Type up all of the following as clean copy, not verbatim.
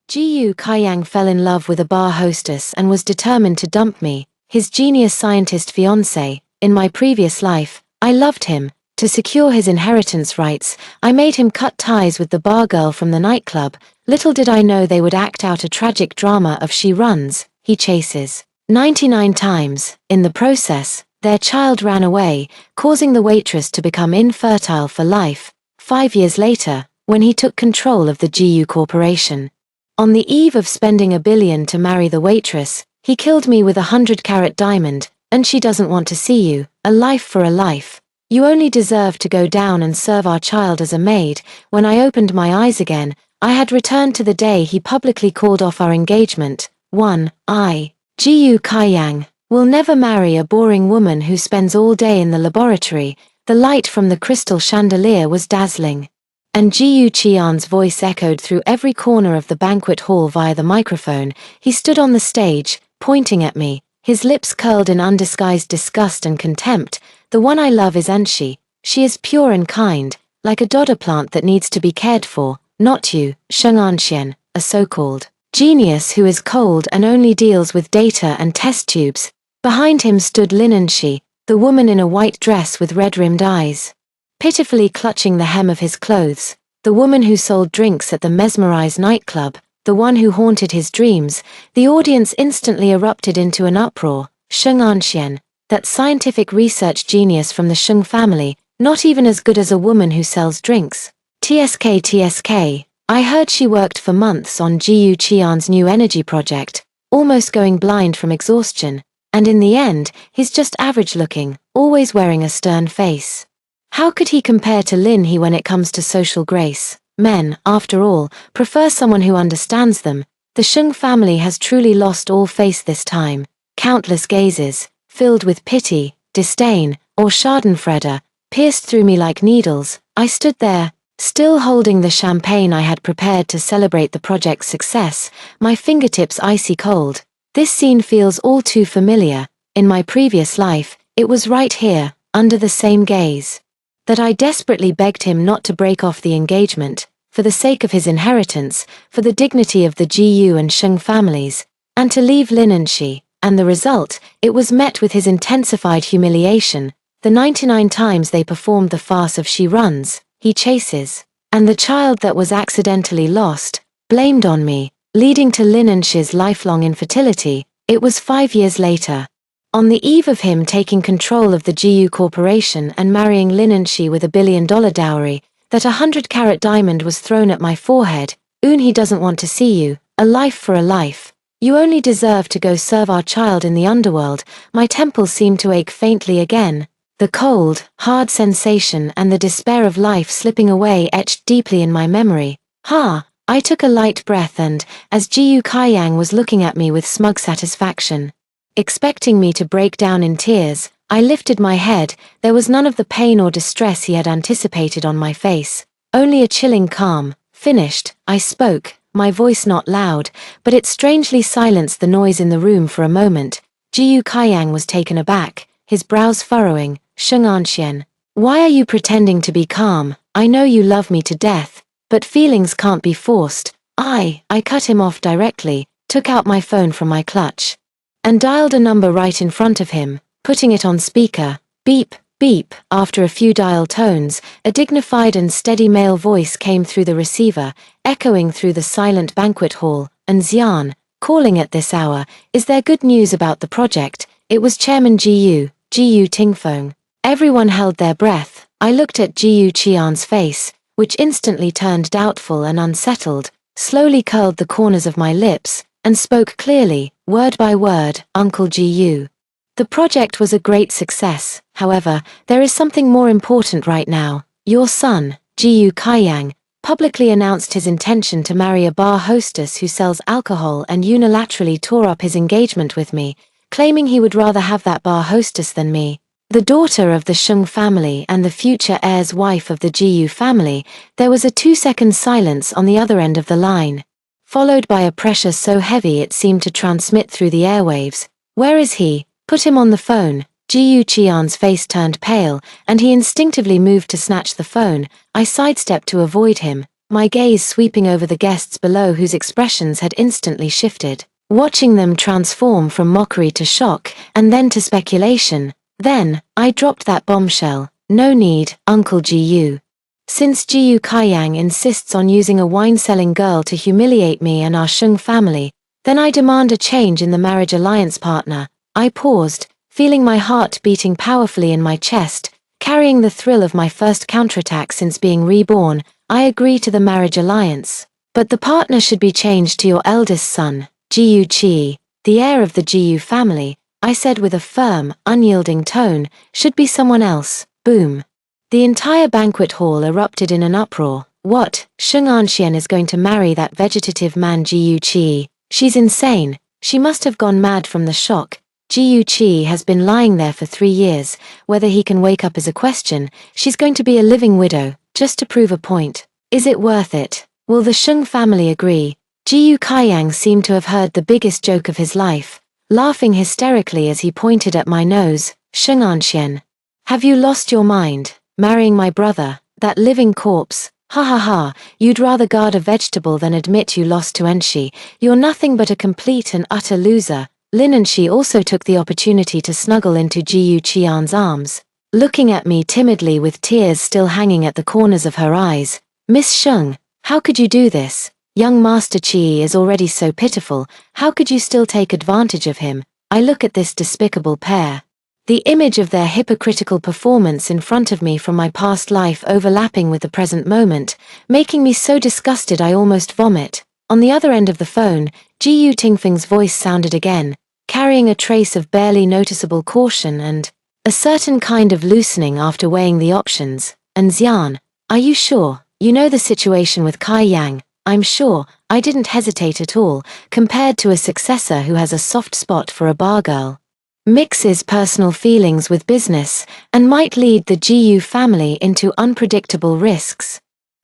Jiyu Kaiyang fell in love with a bar hostess and was determined to dump me, his genius scientist fiancé. In my previous life, I loved him. To secure his inheritance rights, I made him cut ties with the bar girl from the nightclub. Little did I know they would act out a tragic drama of she runs, he chases 99 times. In the process, their child ran away, causing the waitress to become infertile for life. 5 years later, when he took control of the GU Corporation. On the eve of spending $1 billion to marry the waitress, he killed me with a 100-carat diamond, and she doesn't want to see you. A life for a life. You only deserve to go down and serve our child as a maid. When I opened my eyes again, I had returned to the day he publicly called off our engagement. Jiyu Kaiyang will never marry a boring woman who spends all day in the laboratory. The light from the crystal chandelier was dazzling. And Jiyu Qian's voice echoed through every corner of the banquet hall via the microphone. He stood on the stage, pointing at me, his lips curled in undisguised disgust and contempt. The one I love is Anshi. She is pure and kind, like a dodder plant that needs to be cared for, not you, Sheng Anxian, a so-called genius who is cold and only deals with data and test tubes. Behind him stood Lin Anshi, the woman in a white dress with red-rimmed eyes, pitifully clutching the hem of his clothes, the woman who sold drinks at the mesmerized nightclub, the one who haunted his dreams. The audience instantly erupted into an uproar. Sheng Anxian, that scientific research genius from the Sheng family, not even as good as a woman who sells drinks. TSK, I heard she worked for months on Jiyu Qian's new energy project, almost going blind from exhaustion, and in the end, he's just average looking, always wearing a stern face. How could he compare to Lin He when it comes to social grace? Men, after all, prefer someone who understands them. The Sheng family has truly lost all face this time. Countless gazes, filled with pity, disdain, or schadenfreude, pierced through me like needles. I stood there, still holding the champagne I had prepared to celebrate the project's success, my fingertips icy cold. This scene feels all too familiar. In my previous life, it was right here, under the same gaze, that I desperately begged him not to break off the engagement, for the sake of his inheritance, for the dignity of the GU and Sheng families, and to leave Lin Anshi. And the result, it was met with his intensified humiliation. The 99 times they performed the farce of she runs, he chases, and the child that was accidentally lost, blamed on me, leading to Lin Anshi's lifelong infertility. It was 5 years later, on the eve of him taking control of the GU Corporation and marrying Lin Anshi with $1 billion dowry, that a 100-carat diamond was thrown at my forehead. He doesn't want to see you. A life for a life. You only deserve to go serve our child in the underworld. My temples seemed to ache faintly again. The cold, hard sensation and the despair of life slipping away etched deeply in my memory. I took a light breath and, as Jiyu Kaiyang was looking at me with smug satisfaction, expecting me to break down in tears, I lifted my head. There was none of the pain or distress he had anticipated on my face, only a chilling calm. Finished, I spoke, my voice not loud, but it strangely silenced the noise in the room for a moment. Jiyu Kaiyang was taken aback, his brows furrowing. Sheng Anxian, why are you pretending to be calm? I know you love me to death, but feelings can't be forced. I cut him off directly, took out my phone from my clutch, and dialed a number right in front of him, putting it on speaker. Beep, beep. After a few dial tones, a dignified and steady male voice came through the receiver, echoing through the silent banquet hall. And Xian, calling at this hour, is there good news about the project? It was Chairman Jiyu Tingfeng. Everyone held their breath. I looked at Jiyu Qian's face, which instantly turned doubtful and unsettled, slowly curled the corners of my lips, and spoke clearly, word by word. Uncle Jiyu. The project was a great success. However, there is something more important right now. Your son, Jiyu Kaiyang, publicly announced his intention to marry a bar hostess who sells alcohol and unilaterally tore up his engagement with me, claiming he would rather have that bar hostess than me. The daughter of the Sheng family and the future heir's wife of the Jiyu family. There was a 2-second silence on the other end of the line, followed by a pressure so heavy it seemed to transmit through the airwaves. Where is he? Put him on the phone. Jiyu Qian's face turned pale, and he instinctively moved to snatch the phone. I sidestepped to avoid him. my gaze sweeping over the guests below whose expressions had instantly shifted, watching them transform from mockery to shock, and then to speculation. Then, I dropped that bombshell. No need, Uncle Ji-yu. Since Ji-yu Kaiyang insists on using a wine-selling girl to humiliate me and our Sheng family, then I demand a change in the marriage alliance partner. I paused, feeling my heart beating powerfully in my chest, carrying the thrill of my first counterattack since being reborn. I agree to the marriage alliance. But the partner should be changed to your eldest son, Ji-yu Chi, the heir of the Ji-yu family, I said with a firm, unyielding tone, should be someone else. Boom. The entire banquet hall erupted in an uproar. What? Sheng Anxian is going to marry that vegetative man Ji-yu Chi. She's insane. She must have gone mad from the shock. Ji-yu Chi has been lying there for 3 years. Whether he can wake up is a question. She's going to be a living widow, just to prove a point. Is it worth it? Will the Sheng family agree? Ji-yu Kaiyang seemed to have heard the biggest joke of his life, laughing hysterically as he pointed at my nose. Sheng Anxian. Have you lost your mind? Marrying my brother, that living corpse? Ha ha ha, you'd rather guard a vegetable than admit you lost to Enshi. You're nothing but a complete and utter loser. Lin Enshi also took the opportunity to snuggle into Ji-yu Qian's arms, looking at me timidly with tears still hanging at the corners of her eyes. Miss Sheng, how could you do this? Young Master Qi is already so pitiful, how could you still take advantage of him? I look at this despicable pair. The image of their hypocritical performance in front of me from my past life overlapping with the present moment, making me so disgusted I almost vomit. On the other end of the phone, Ji-yu Tingfeng's voice sounded again, carrying a trace of barely noticeable caution and a certain kind of loosening after weighing the options. And Xian, are you sure? You know the situation with Kai Yang. I'm sure. I didn't hesitate at all, compared to a successor who has a soft spot for a bar girl. Mixes personal feelings with business, and might lead the Ji-yu family into unpredictable risks.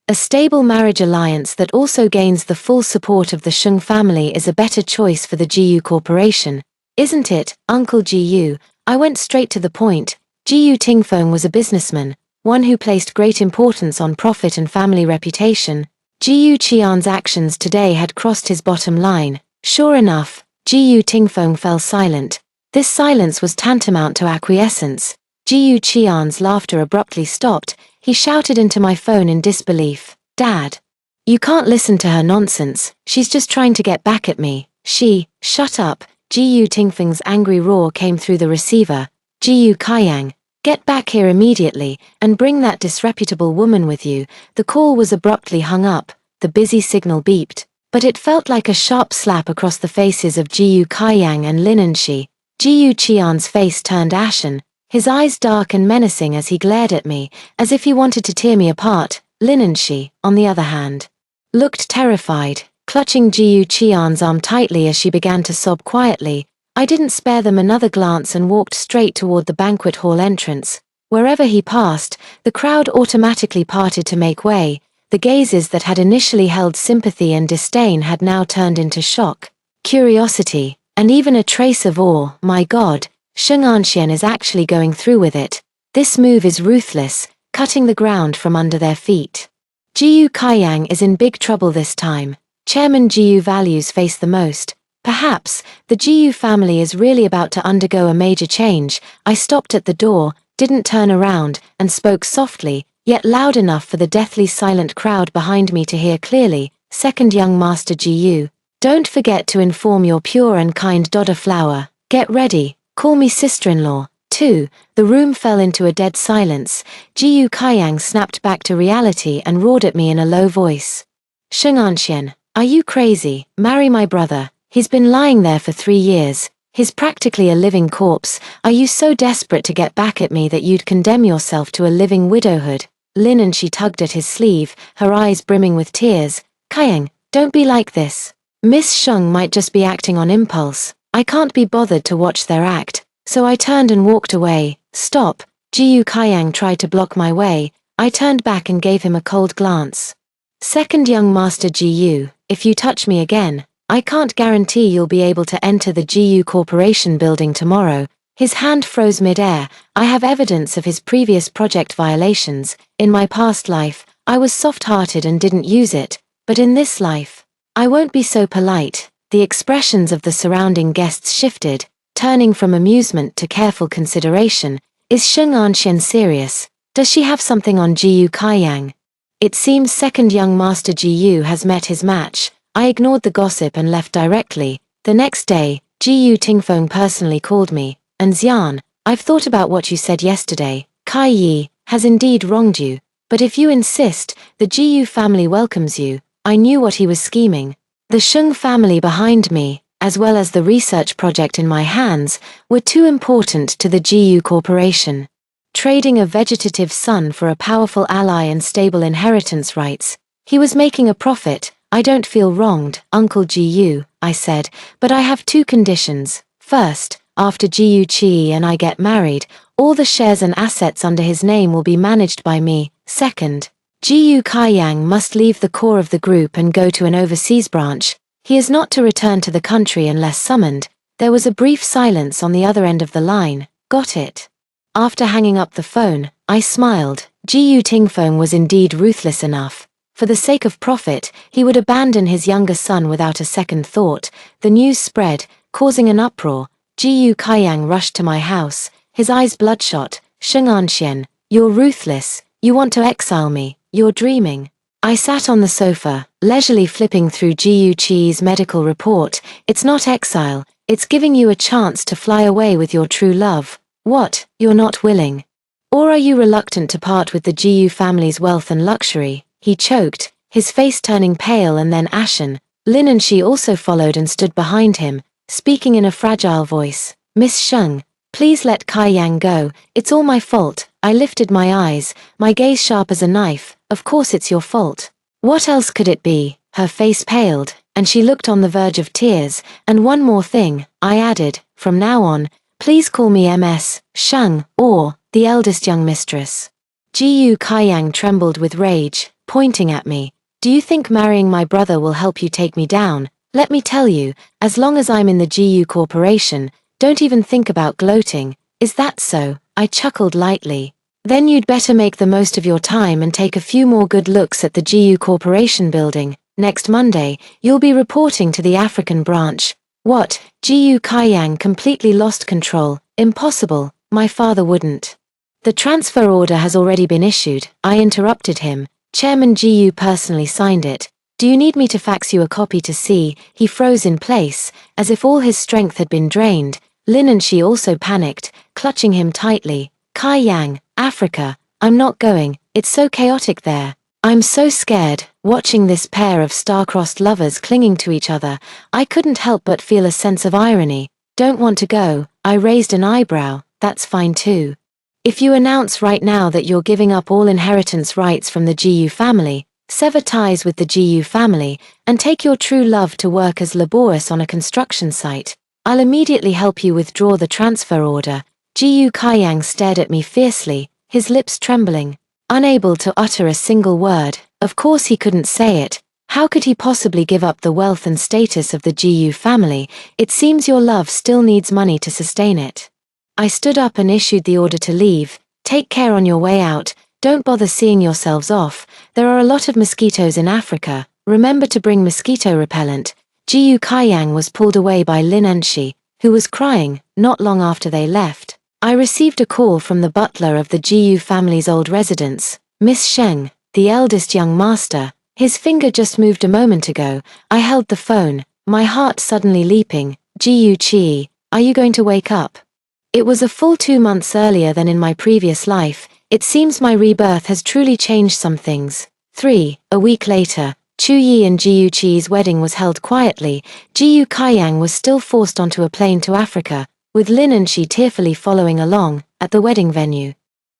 A stable marriage alliance that also gains the full support of the Sheng family is a better choice for the Ji-yu Corporation. Isn't it, Uncle Ji-yu? I went straight to the point. Ji-yu Tingfeng was a businessman, one who placed great importance on profit and family reputation. Ji-yu Qian's actions today had crossed his bottom line. Sure enough, Ji-yu Tingfeng fell silent. This silence was tantamount to acquiescence. Ji-yu Qian's laughter abruptly stopped. He shouted into my phone in disbelief. Dad. You can't listen to her nonsense. She's just trying to get back at me. Shut up. Ji-yu Tingfeng's angry roar came through the receiver. Ji-yu Kaiyang, get back here immediately, and bring that disreputable woman with you. The call was abruptly hung up. The busy signal beeped. But it felt like a sharp slap across the faces of Ji-yu Kaiyang and Lin Enshi. Ji-yu Qian's face turned ashen, his eyes dark and menacing as he glared at me, as if he wanted to tear me apart. Lin Enshi, on the other hand, looked terrified, clutching Ji-yu Qian's arm tightly as she began to sob quietly. I didn't spare them another glance and walked straight toward the banquet hall entrance. Wherever he passed, the crowd automatically parted to make way. The gazes that had initially held sympathy and disdain had now turned into shock, curiosity, and even a trace of awe. My God, Sheng Anxian is actually going through with it. This move is ruthless, cutting the ground from under their feet. Ji-yu Kaiyang is in big trouble this time. Chairman Ji-yu values face the most. Perhaps, the Ji-yu family is really about to undergo a major change. I stopped at the door, didn't turn around, and spoke softly, yet loud enough for the deathly silent crowd behind me to hear clearly. Second young Master Ji-yu. Don't forget to inform your pure and kind daughter Flower. Get ready, call me sister-in-law. 2. The room fell into a dead silence. Ji-yu Kaiyang snapped back to reality and roared at me in a low voice. Sheng Anxian, are you crazy? Marry my brother. He's been lying there for 3 years. He's practically a living corpse. Are you so desperate to get back at me that you'd condemn yourself to a living widowhood? Lin and she tugged at his sleeve, her eyes brimming with tears. Kaiyang, don't be like this. Miss Sheng might just be acting on impulse. I can't be bothered to watch their act, so I turned and walked away. Stop. Ji-yu Kaiyang tried to block my way. I turned back and gave him a cold glance. Second young Master Ji-yu, if you touch me again, I can't guarantee you'll be able to enter the Ji-yu Corporation building tomorrow. His hand froze mid-air. I have evidence of his previous project violations. In my past life, I was soft-hearted and didn't use it, but in this life, I won't be so polite. The expressions of the surrounding guests shifted, turning from amusement to careful consideration. Is Sheng Anxian serious? Does she have something on Jiyu Kaiyang? It seems second young master Jiyu has met his match. I ignored the gossip and left directly. The next day, Jiyu Tingfeng personally called me. And Xian, I've thought about what you said yesterday. Kai Yi has indeed wronged you. But if you insist, the Jiyu family welcomes you. I knew what he was scheming. The Sheng family behind me, as well as the research project in my hands, were too important to the Jiyu Corporation. Trading a vegetative son for a powerful ally and stable inheritance rights. He was making a profit. I don't feel wronged, Uncle Jiyu, I said, but I have two conditions. First, after Jiyu Qi and I get married, all the shares and assets under his name will be managed by me. Second, Jiyu Kaiyang must leave the core of the group and go to an overseas branch. He is not to return to the country unless summoned. There was a brief silence on the other end of the line. Got it. After hanging up the phone, I smiled. Jiyu Tingfeng was indeed ruthless enough. For the sake of profit, he would abandon his younger son without a second thought. The news spread, causing an uproar. Jiyu Kaiyang rushed to my house, his eyes bloodshot. Sheng Anxian, you're ruthless. You want to exile me. You're dreaming. I sat on the sofa, leisurely flipping through Jiyu Qi's medical report. It's not exile, it's giving you a chance to fly away with your true love. What, you're not willing? Or are you reluctant to part with the Jiyu family's wealth and luxury? He choked, his face turning pale and then ashen. Lin and she also followed and stood behind him, speaking in a fragile voice. Miss Sheng, please let Kai Yang go, it's all my fault. I lifted my eyes, my gaze sharp as a knife. Of course it's your fault. What else could it be? Her face paled, and she looked on the verge of tears. And one more thing, I added, from now on, please call me MS Sheng, or the eldest young mistress. Jiyu Kaiyang trembled with rage, pointing at me. Do you think marrying my brother will help you take me down? Let me tell you, as long as I'm in the Jiyu Corporation, don't even think about gloating. Is that so? I chuckled lightly. Then you'd better make the most of your time and take a few more good looks at the Jiyu Corporation building. Next Monday, you'll be reporting to the African branch. What? Jiyu Kaiyang completely lost control. Impossible, my father wouldn't. The transfer order has already been issued, I interrupted him. Chairman Jiyu personally signed it. Do you need me to fax you a copy to see? He froze in place, as if all his strength had been drained. Lin and she also panicked, clutching him tightly. Kaiyang, Africa, I'm not going, it's so chaotic there. I'm so scared. Watching this pair of star-crossed lovers clinging to each other, I couldn't help but feel a sense of irony. Don't want to go, I raised an eyebrow. That's fine too. If you announce right now that you're giving up all inheritance rights from the Jiyu family, sever ties with the Jiyu family, and take your true love to work as laborist on a construction site, I'll immediately help you withdraw the transfer order. Jiyu Kaiyang stared at me fiercely, his lips trembling, unable to utter a single word. Of course he couldn't say it. How could he possibly give up the wealth and status of the Jiyu family? It seems your love still needs money to sustain it. I stood up and issued the order to leave. Take care on your way out, don't bother seeing yourselves off. There are a lot of mosquitoes in Africa. Remember to bring mosquito repellent. Jiyu Kaiyang was pulled away by Lin Enshi, who was crying. Not long after they left, I received a call from the butler of the Jiyu family's old residence. Miss Sheng, the eldest young master. His finger just moved a moment ago. I held the phone, my heart suddenly leaping. Jiyu Qi, are you going to wake up? It was a full 2 months earlier than in my previous life. It seems my rebirth has truly changed some things. 3. A week later, Chu Yi and Jiyu Qi's wedding was held quietly. Jiyu Kaiyang was still forced onto a plane to Africa, with Lin and she tearfully following along. At the wedding venue,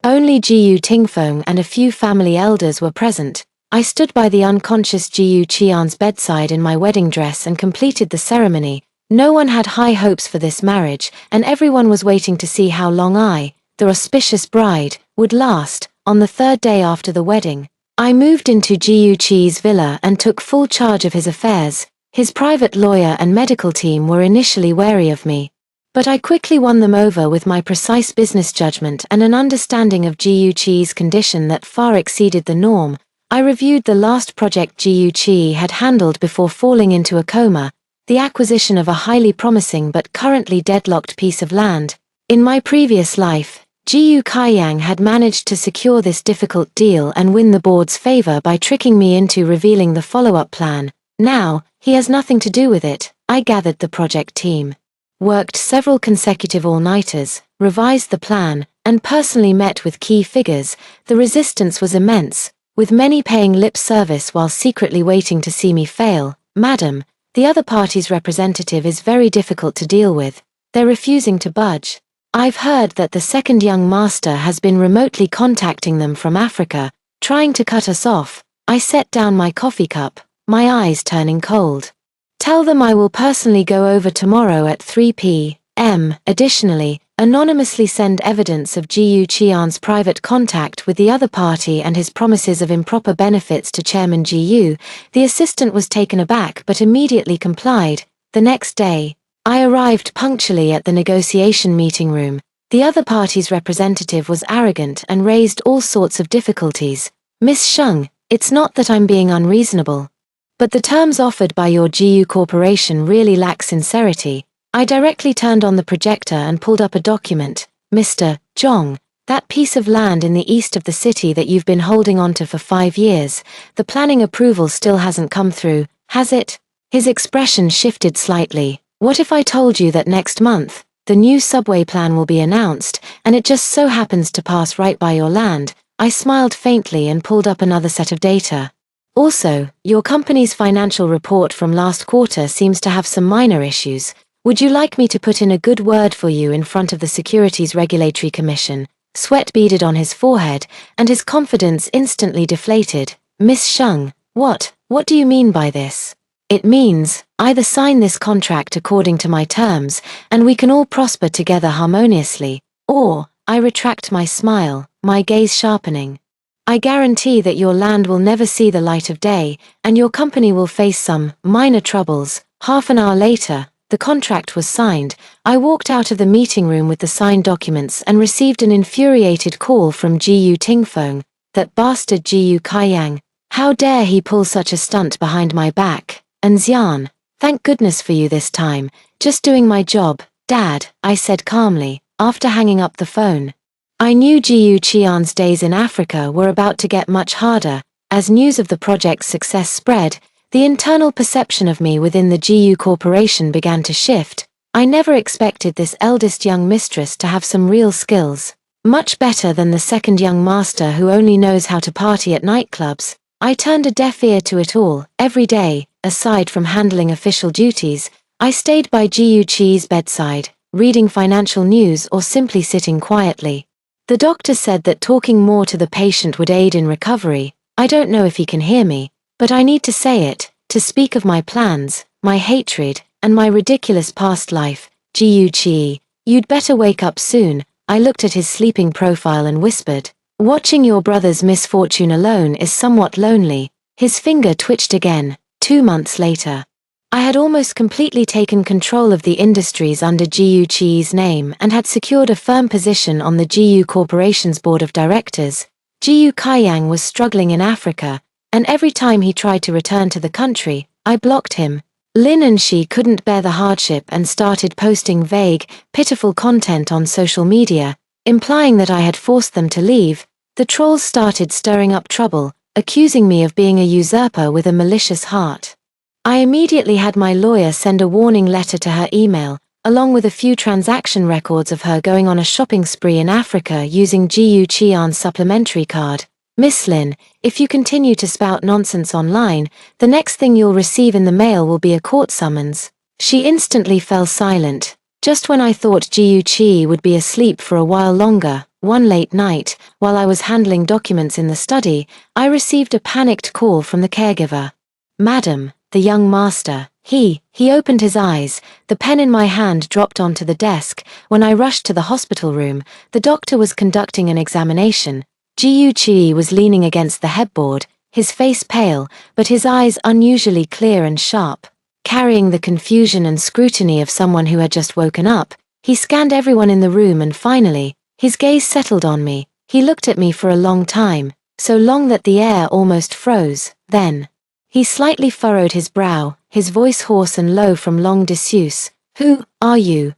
only Jiyu Tingfeng and a few family elders were present. I stood by the unconscious Jiyu Qian's bedside in my wedding dress and completed the ceremony. No one had high hopes for this marriage, and everyone was waiting to see how long I, the auspicious bride, would last. On the 3rd day after the wedding, I moved into Jiyu Qi's villa and took full charge of his affairs. His private lawyer and medical team were initially wary of me, but I quickly won them over with my precise business judgment and an understanding of Jiyu Qi's condition that far exceeded the norm. I reviewed the last project Jiu Chi had handled before falling into a coma, the acquisition of a highly promising but currently deadlocked piece of land. In my previous life, Jiu Kaiyang had managed to secure this difficult deal and win the board's favor by tricking me into revealing the follow-up plan. Now, he has nothing to do with it. I gathered the project team, worked several consecutive all-nighters, revised the plan, and personally met with key figures. The resistance was immense, with many paying lip service while secretly waiting to see me fail. Madam, the other party's representative is very difficult to deal with. They're refusing to budge. I've heard that the second young master has been remotely contacting them from Africa, trying to cut us off. I set down my coffee cup, my eyes turning cold. Tell them I will personally go over tomorrow at 3 p.m. Additionally, anonymously send evidence of Jiu Qian's private contact with the other party and his promises of improper benefits to Chairman Jiu. The assistant was taken aback but immediately complied. The next day, I arrived punctually at the negotiation meeting room. The other party's representative was arrogant and raised all sorts of difficulties. Miss Sheng, it's not that I'm being unreasonable, but the terms offered by your GU Corporation really lack sincerity. I directly turned on the projector and pulled up a document. Mr. Zhong, that piece of land in the east of the city that you've been holding onto for 5 years, the planning approval still hasn't come through, has it? His expression shifted slightly. What if I told you that next month, the new subway plan will be announced, and it just so happens to pass right by your land? I smiled faintly and pulled up another set of data. Also, your company's financial report from last quarter seems to have some minor issues. Would you like me to put in a good word for you in front of the Securities Regulatory Commission? Sweat beaded on his forehead, and his confidence instantly deflated. Miss Sheng, what do you mean by this? It means, either sign this contract according to my terms, and we can all prosper together harmoniously, or, I retract my smile, my gaze sharpening. I guarantee that your land will never see the light of day, and your company will face some minor troubles. Half an hour later, the contract was signed. I walked out of the meeting room with the signed documents and received an infuriated call from Jiu Tingfeng. That bastard Jiu Kaiyang. How dare he pull such a stunt behind my back? And Xian, thank goodness for you this time. Just doing my job, Dad, I said calmly, after hanging up the phone. I knew Jiu Qian's days in Africa were about to get much harder. As news of the project's success spread, the internal perception of me within the GU Corporation began to shift. I never expected this eldest young mistress to have some real skills. Much better than the second young master who only knows how to party at nightclubs. I turned a deaf ear to it all. Every day, aside from handling official duties, I stayed by Jiu Qi's bedside, reading financial news or simply sitting quietly. The doctor said that talking more to the patient would aid in recovery. I don't know if he can hear me, but I need to say it, to speak of my plans, my hatred, and my ridiculous past life. Jiu Qi, you'd better wake up soon. I looked at his sleeping profile and whispered, watching your brother's misfortune alone is somewhat lonely. His finger twitched again. 2 months later, I had almost completely taken control of the industries under Jiu Qi's name and had secured a firm position on the GU Corporation's board of directors. Jiu Kaiyang was struggling in Africa, and every time he tried to return to the country, I blocked him. Lin and she couldn't bear the hardship and started posting vague, pitiful content on social media, implying that I had forced them to leave. The trolls started stirring up trouble, accusing me of being a usurper with a malicious heart. I immediately had my lawyer send a warning letter to her email, along with a few transaction records of her going on a shopping spree in Africa using Jiu Qian's supplementary card. Miss Lin, if you continue to spout nonsense online, the next thing you'll receive in the mail will be a court summons. She instantly fell silent. Just when I thought Jiu Qi would be asleep for a while longer, one late night, while I was handling documents in the study, I received a panicked call from the caregiver. Madam, the young master, he opened his eyes, the pen in my hand dropped onto the desk. When I rushed to the hospital room, the doctor was conducting an examination. Jiu Qi was leaning against the headboard, his face pale, but his eyes unusually clear and sharp. Carrying the confusion and scrutiny of someone who had just woken up, he scanned everyone in the room and finally, his gaze settled on me. He looked at me for a long time, so long that the air almost froze. Then he slightly furrowed his brow, his voice hoarse and low from long disuse. Who are you?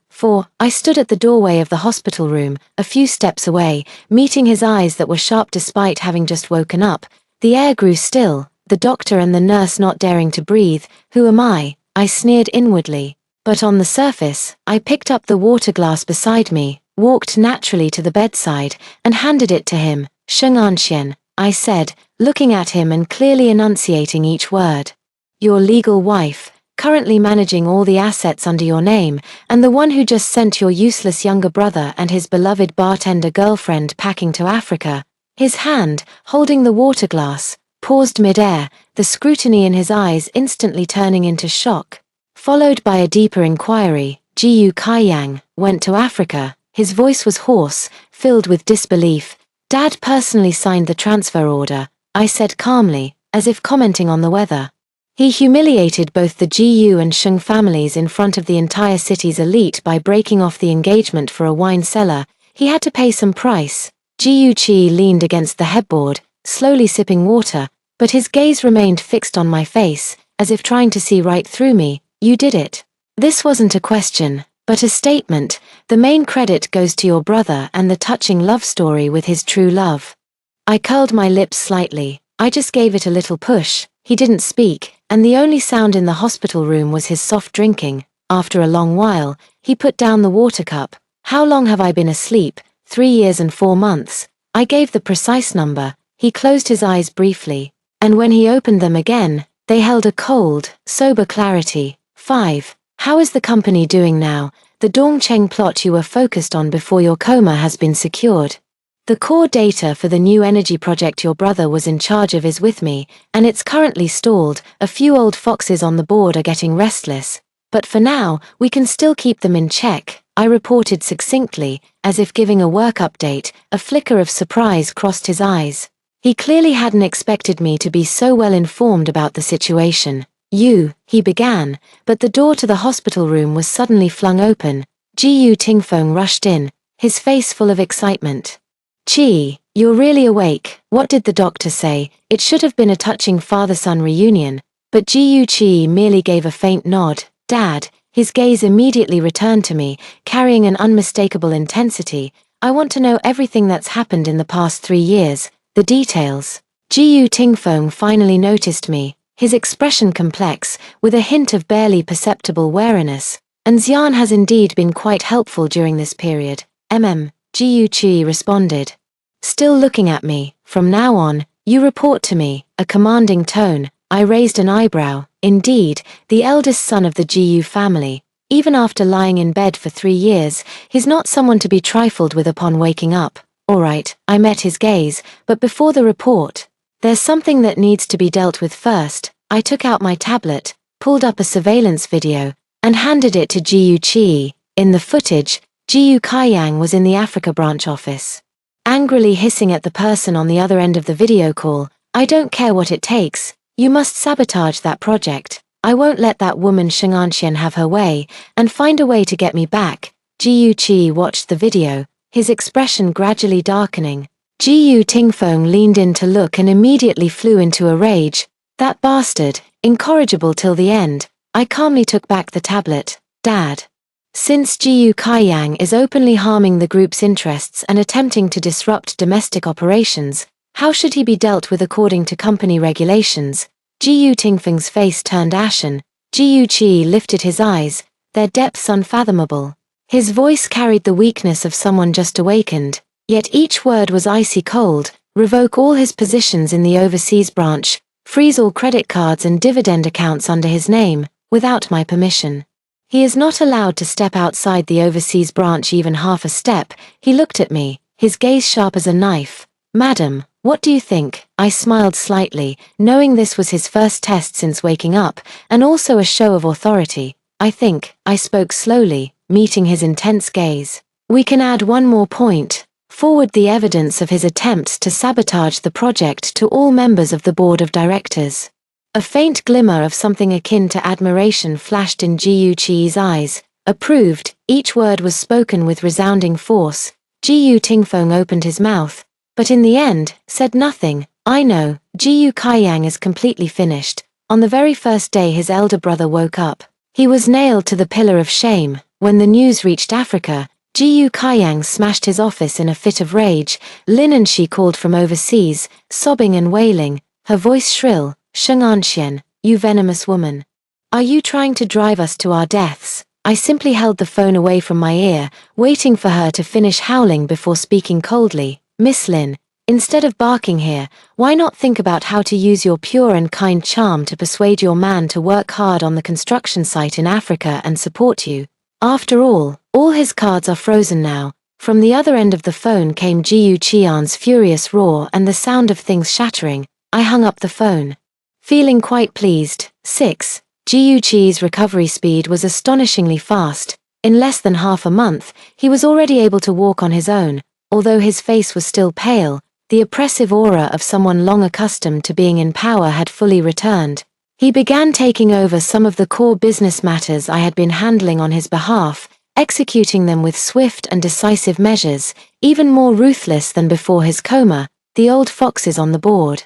I stood at the doorway of the hospital room, a few steps away, meeting his eyes that were sharp despite having just woken up. The air grew still, the doctor and the nurse not daring to breathe. Who am I? I sneered inwardly. But on the surface, I picked up the water glass beside me, walked naturally to the bedside, and handed it to him. Fiancé, I said, looking at him and clearly enunciating each word. Your legal wife, currently managing all the assets under your name, and the one who just sent your useless younger brother and his beloved bartender girlfriend packing to Africa. His hand, holding the water glass, paused mid-air, the scrutiny in his eyes instantly turning into shock. Followed by a deeper inquiry. Jiu Kaiyang went to Africa. His voice was hoarse, filled with disbelief. Dad personally signed the transfer order, I said calmly, as if commenting on the weather. He humiliated both the Gu and Sheng families in front of the entire city's elite by breaking off the engagement for a wine cellar. He had to pay some price. Jiu Qi leaned against the headboard, slowly sipping water, but his gaze remained fixed on my face, as if trying to see right through me. You did it. This wasn't a question, but a statement. The main credit goes to your brother and the touching love story with his true love. I curled my lips slightly. I just gave it a little push. He didn't speak, and the only sound in the hospital room was his soft drinking. After a long while, he put down the water cup. How long have I been asleep? 3 years and 4 months. I gave the precise number. He closed his eyes briefly, and when he opened them again, they held a cold, sober clarity. 5. How is the company doing now? The Dongcheng plot you were focused on before your coma has been secured. The core data for the new energy project your brother was in charge of is with me, and it's currently stalled. A few old foxes on the board are getting restless. But for now, we can still keep them in check, I reported succinctly, as if giving a work update. A flicker of surprise crossed his eyes. He clearly hadn't expected me to be so well informed about the situation. He began, but the door to the hospital room was suddenly flung open. Jiu Tingfeng rushed in, his face full of excitement. Chi, you're really awake. What did the doctor say? It should have been a touching father-son reunion, but Jiu Chi merely gave a faint nod. Dad, his gaze immediately returned to me, carrying an unmistakable intensity. I want to know everything that's happened in the past 3 years, the details. Jiu Tingfeng finally noticed me, his expression complex, with a hint of barely perceptible wariness. And Xian has indeed been quite helpful during this period. Jiu Chi responded. Still looking at me. From now on, you report to me. A commanding tone. I raised an eyebrow. Indeed, the eldest son of the Jiu family. Even after lying in bed for 3 years, he's not someone to be trifled with upon waking up. All right, I met his gaze, but before the report, there's something that needs to be dealt with first. I took out my tablet, pulled up a surveillance video, and handed it to Jiu Chi. In the footage, Jiu Kaiyang was in the Africa branch office, angrily hissing at the person on the other end of the video call. I don't care what it takes. You must sabotage that project. I won't let that woman Fiancé have her way, and find a way to get me back. Jiu Chi watched the video, his expression gradually darkening. Jiu Tingfeng leaned in to look and immediately flew into a rage. That bastard, incorrigible till the end. I calmly took back the tablet. Dad. Since Jiu Kaiyang is openly harming the group's interests and attempting to disrupt domestic operations, how should he be dealt with according to company regulations? Jiu Tingfeng's face turned ashen. Jiu Chi lifted his eyes, their depths unfathomable. His voice carried the weakness of someone just awakened, yet each word was icy cold. Revoke all his positions in the overseas branch, freeze all credit cards and dividend accounts under his name, without my permission. He is not allowed to step outside the overseas branch even half a step. He looked at me, his gaze sharp as a knife. Madam, what do you think? I smiled slightly, knowing this was his first test since waking up, and also a show of authority. I spoke slowly, meeting his intense gaze. We can add one more point. Forward the evidence of his attempts to sabotage the project to all members of the board of directors. A faint glimmer of something akin to admiration flashed in Jiu Chi's eyes. Approved. Each word was spoken with resounding force. Jiu Tingfeng opened his mouth, but in the end, said nothing. I know, Jiyu Kaiyang is completely finished. On the very first day his elder brother woke up, he was nailed to the pillar of shame. When the news reached Africa, Jiyu Kaiyang smashed his office in a fit of rage. Lin and she called from overseas, sobbing and wailing, her voice shrill. Sheng Anxian, you venomous woman. Are you trying to drive us to our deaths? I simply held the phone away from my ear, waiting for her to finish howling before speaking coldly. Miss Lin, instead of barking here, why not think about how to use your pure and kind charm to persuade your man to work hard on the construction site in Africa and support you? After all his cards are frozen now. From the other end of the phone came Jiyu Qian's furious roar and the sound of things shattering. I hung up the phone, feeling quite pleased. 6. Jiyu Qi's recovery speed was astonishingly fast. In less than half a month, he was already able to walk on his own. Although his face was still pale, the oppressive aura of someone long accustomed to being in power had fully returned. He began taking over some of the core business matters I had been handling on his behalf, executing them with swift and decisive measures, even more ruthless than before his coma. The old foxes on the board,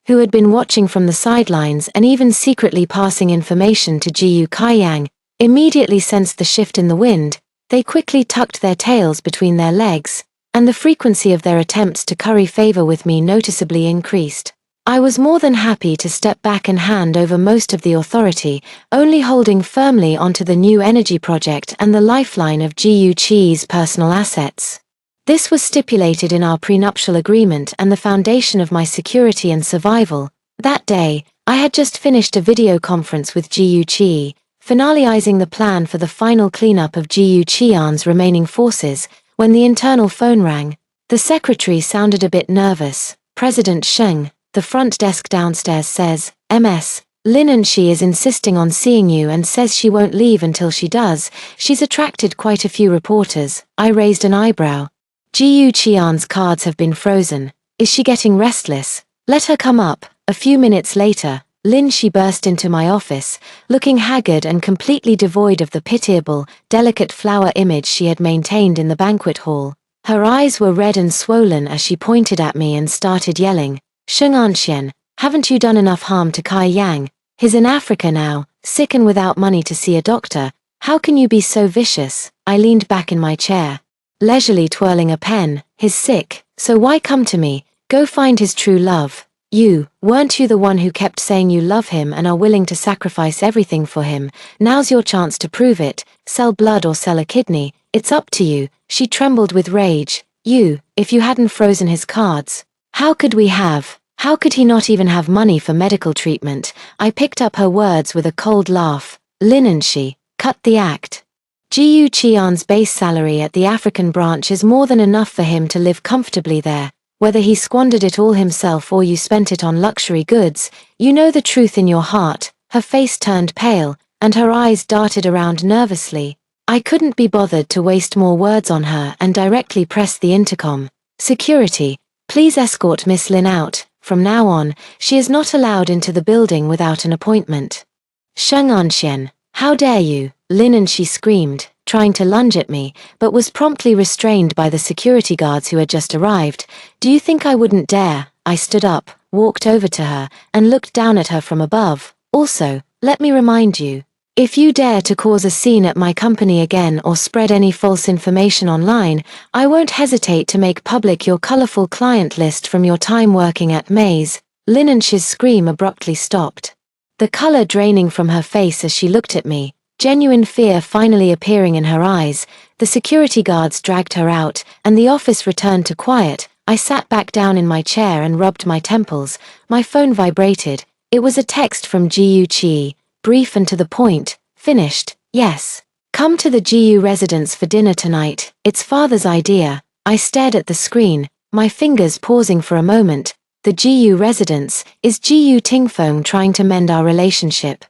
who had been watching from the sidelines and even secretly passing information to Jiyu Kaiyang, immediately sensed the shift in the wind. They quickly tucked their tails between their legs, and the frequency of their attempts to curry favor with me noticeably increased. I was more than happy to step back and hand over most of the authority, only holding firmly onto the new energy project and the lifeline of Jiyu Qi's personal assets. This was stipulated in our prenuptial agreement and the foundation of my security and survival. That day, I had just finished a video conference with Jiyu Qi, finalizing the plan for the final cleanup of Jiyu Qian's remaining forces, when the internal phone rang. The secretary sounded a bit nervous. President Sheng, the front desk downstairs says, MS, Lin and she is insisting on seeing you and says she won't leave until she does. She's attracted quite a few reporters. I raised an eyebrow. Jiyu Qian's cards have been frozen. Is she getting restless? Let her come up. A few minutes later, Lin she burst into my office, looking haggard and completely devoid of the pitiable, delicate flower image she had maintained in the banquet hall. Her eyes were red and swollen as she pointed at me and started yelling, Sheng Anxian, haven't you done enough harm to Kai Yang? He's in Africa now, sick and without money to see a doctor. How can you be so vicious? I leaned back in my chair, leisurely twirling a pen. He's sick, so why come to me? Go find his true love. Weren't you the one who kept saying you love him and are willing to sacrifice everything for him? Now's your chance to prove it. Sell blood or sell a kidney, it's up to you. She trembled with rage. If you hadn't frozen his cards, how could he not even have money for medical treatment? I picked up her words with a cold laugh. Lin and she, cut the act. Jiyu Qian's base salary at the African branch is more than enough for him to live comfortably there. Whether he squandered it all himself or you spent it on luxury goods, you know the truth in your heart. Her face turned pale, and her eyes darted around nervously. I couldn't be bothered to waste more words on her and directly pressed the intercom. Security, please escort Miss Lin out. From now on, she is not allowed into the building without an appointment. Sheng Anxian, how dare you? Lin and she screamed, trying to lunge at me, but was promptly restrained by the security guards who had just arrived. Do you think I wouldn't dare? I stood up, walked over to her, and looked down at her from above. Also, let me remind you, if you dare to cause a scene at my company again or spread any false information online, I won't hesitate to make public your colorful client list from your time working at Maze. Lin and she's scream abruptly stopped, the color draining from her face as she looked at me. Genuine fear finally appearing in her eyes. The security guards dragged her out, and the office returned to quiet. I sat back down in my chair and rubbed my temples. My phone vibrated. It was a text from Jiyu Qi, brief and to the point. Finished. Yes. Come to the Jiyu residence for dinner tonight. It's father's idea. I stared at the screen, my fingers pausing for a moment. The Jiyu residence, is Jiyu Tingfeng trying to mend our relationship?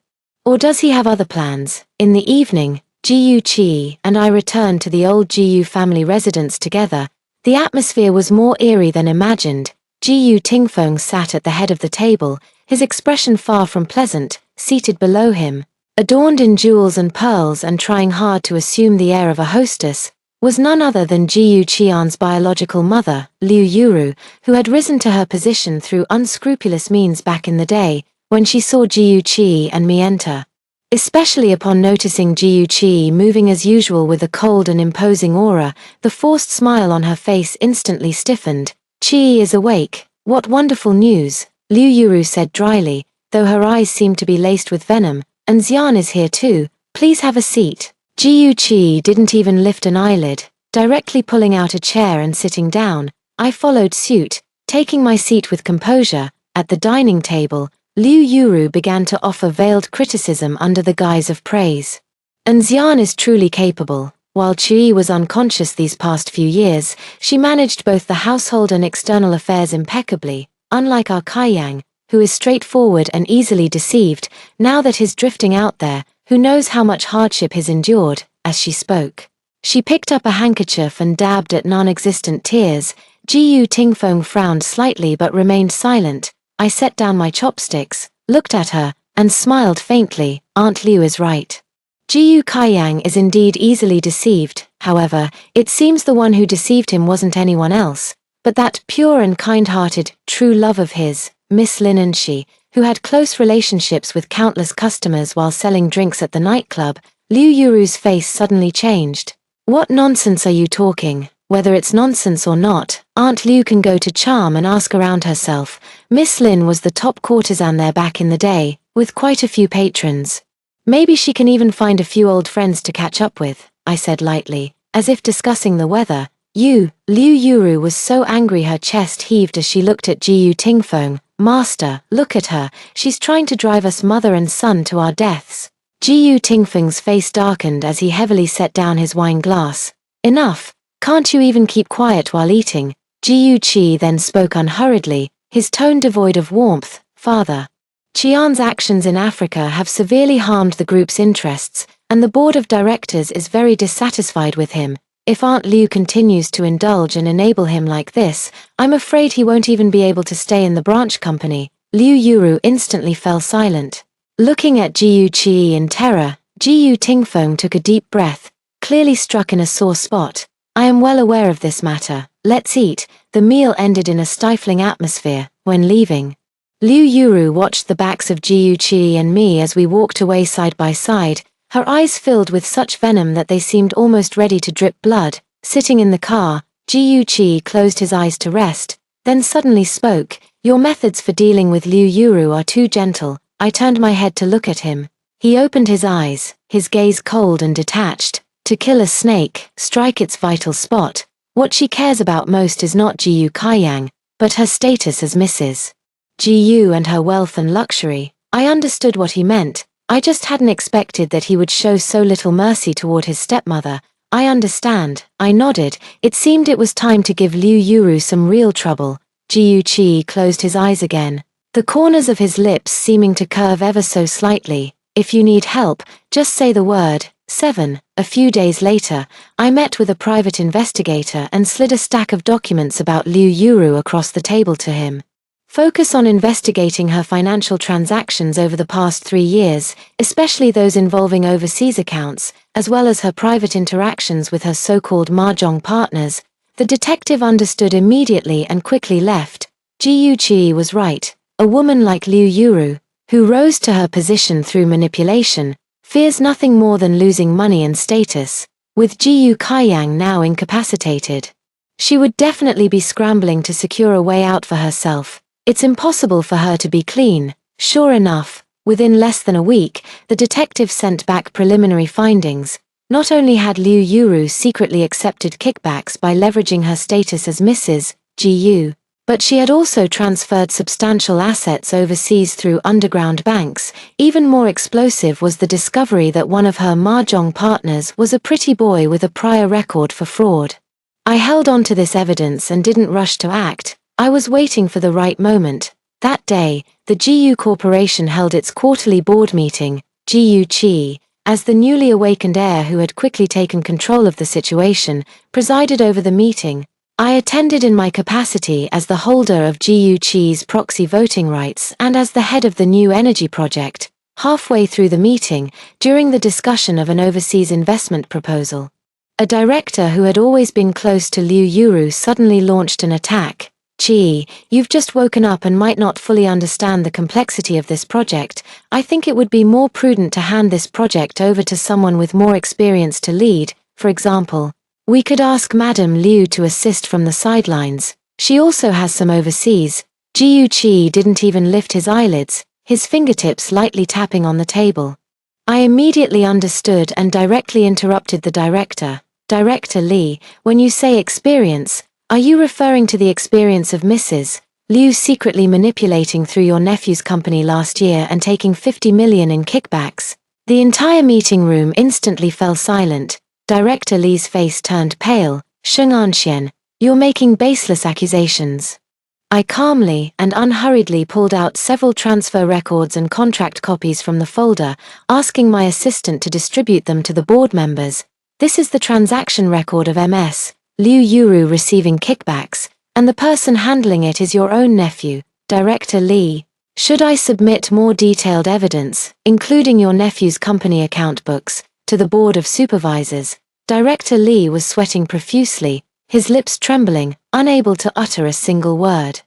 Or does he have other plans? In the evening, Jiyu Qi and I returned to the old Jiyu family residence together. The atmosphere was more eerie than imagined. Jiyu Tingfeng sat at the head of the table, his expression far from pleasant, seated below him, adorned in jewels and pearls and trying hard to assume the air of a hostess. was none other than Jiyu Qian's biological mother, Liu Yuru, who had risen to her position through unscrupulous means back in the day, when she saw Jiyu Qi and me enter. Especially upon noticing Jiyu Qi moving as usual with a cold and imposing aura, the forced smile on her face instantly stiffened. "Qi is awake. What wonderful news," Liu Yuru said dryly, though her eyes seemed to be laced with venom. "And Xian is here too. Please have a seat." Jiyu Qi didn't even lift an eyelid, directly pulling out a chair and sitting down. I followed suit, taking my seat with composure. At the dining table, Liu Yuru began to offer veiled criticism under the guise of praise. "And Xian is truly capable. While Qi was unconscious these past few years, she managed both the household and external affairs impeccably, unlike our Kaiyang, who is straightforward and easily deceived. Now that he's drifting out there, who knows how much hardship he's endured." As she spoke, she picked up a handkerchief and dabbed at non-existent tears. Jiyu Tingfeng frowned slightly but remained silent. I set down my chopsticks, looked at her, and smiled faintly. "Aunt Liu is right. Jiyu Kaiyang is indeed easily deceived. However, it seems the one who deceived him wasn't anyone else, but that pure and kind-hearted, true love of his, Miss Lin Enshi, who had close relationships with countless customers while selling drinks at the nightclub." Liu Yuru's face suddenly changed. "What nonsense are you talking? Whether it's nonsense or not, Aunt Liu can go to Charm and ask around herself. Miss Lin was the top courtesan there back in the day, with quite a few patrons. Maybe she can even find a few old friends to catch up with," I said lightly, as if discussing the weather. "You," Liu Yuru was so angry her chest heaved as she looked at Jiyu Tingfeng. "Master, look at her, she's trying to drive us mother and son to our deaths." Jiyu Tingfeng's face darkened as he heavily set down his wine glass. "Enough. Can't you even keep quiet while eating?" Jiyu Qi then spoke unhurriedly, his tone devoid of warmth. "Father, Qian's actions in Africa have severely harmed the group's interests, and the board of directors is very dissatisfied with him. If Aunt Liu continues to indulge and enable him like this, I'm afraid he won't even be able to stay in the branch company." Liu Yuru instantly fell silent. Looking at Jiyu Qi in terror, Jiyu Tingfeng took a deep breath, clearly struck in a sore spot. "I am well aware of this matter. Let's eat." The meal ended in a stifling atmosphere. When leaving, Liu Yuru watched the backs of Jiyu Qi and me as we walked away side by side, her eyes filled with such venom that they seemed almost ready to drip blood. Sitting in the car, Jiyu Qi closed his eyes to rest, then suddenly spoke. "Your methods for dealing with Liu Yuru are too gentle." I turned my head to look at him. He opened his eyes, his gaze cold and detached. "To kill a snake, strike its vital spot. What she cares about most is not Jiyu Kaiyang, but her status as Mrs. Jiyu and her wealth and luxury." I understood what he meant. I just hadn't expected that he would show so little mercy toward his stepmother. "I understand." I nodded. It seemed it was time to give Liu Yuru some real trouble. Jiyu Qi closed his eyes again, the corners of his lips seeming to curve ever so slightly. "If you need help, just say the word." 7. A few days later, I met with a private investigator and slid a stack of documents about Liu Yuru across the table to him. "Focus on investigating her financial transactions over the past 3 years, especially those involving overseas accounts, as well as her private interactions with her so-called mahjong partners." The detective understood immediately and quickly left. Jiyu Qi was right. A woman like Liu Yuru, who rose to her position through manipulation, fears nothing more than losing money and status. With Jiyu Kaiyang now incapacitated, she would definitely be scrambling to secure a way out for herself. It's impossible for her to be clean. Sure enough, within less than a week, the detective sent back preliminary findings. Not only had Liu Yuru secretly accepted kickbacks by leveraging her status as Mrs. Jiyu, but she had also transferred substantial assets overseas through underground banks. Even more explosive was the discovery that one of her mahjong partners was a pretty boy with a prior record for fraud. I held on to this evidence and didn't rush to act. I was waiting for the right moment. That day, the GU Corporation held its quarterly board meeting. GU Chi, as the newly awakened heir who had quickly taken control of the situation, presided over the meeting. I attended in my capacity as the holder of GU Chi's proxy voting rights and as the head of the new energy project. Halfway through the meeting, during the discussion of an overseas investment proposal, A director who had always been close to Liu Yuru suddenly launched an attack. Gee, you've just woken up and might not fully understand the complexity of this project. I think it would be more prudent to hand this project over to someone with more experience to lead. For example, we could ask Madame Liu to assist from the sidelines. She also has some overseas. Jiu Qi didn't even lift his eyelids, his fingertips lightly tapping on the table. I immediately understood and directly interrupted the director. Director Li, when you say experience, are you referring to the experience of Mrs. Liu secretly manipulating through your nephew's company last year and taking 50 million in kickbacks? The entire meeting room instantly fell silent. Director Li's face turned pale. Sheng Anxian, you're making baseless accusations. I calmly and unhurriedly pulled out several transfer records and contract copies from the folder, asking my assistant to distribute them to the board members. This is the transaction record of Ms. Liu Yuru receiving kickbacks, and the person handling it is your own nephew, Director Li. Should I submit more detailed evidence, including your nephew's company account books, to the board of supervisors? Director Li was sweating profusely, his lips trembling, unable to utter a single word.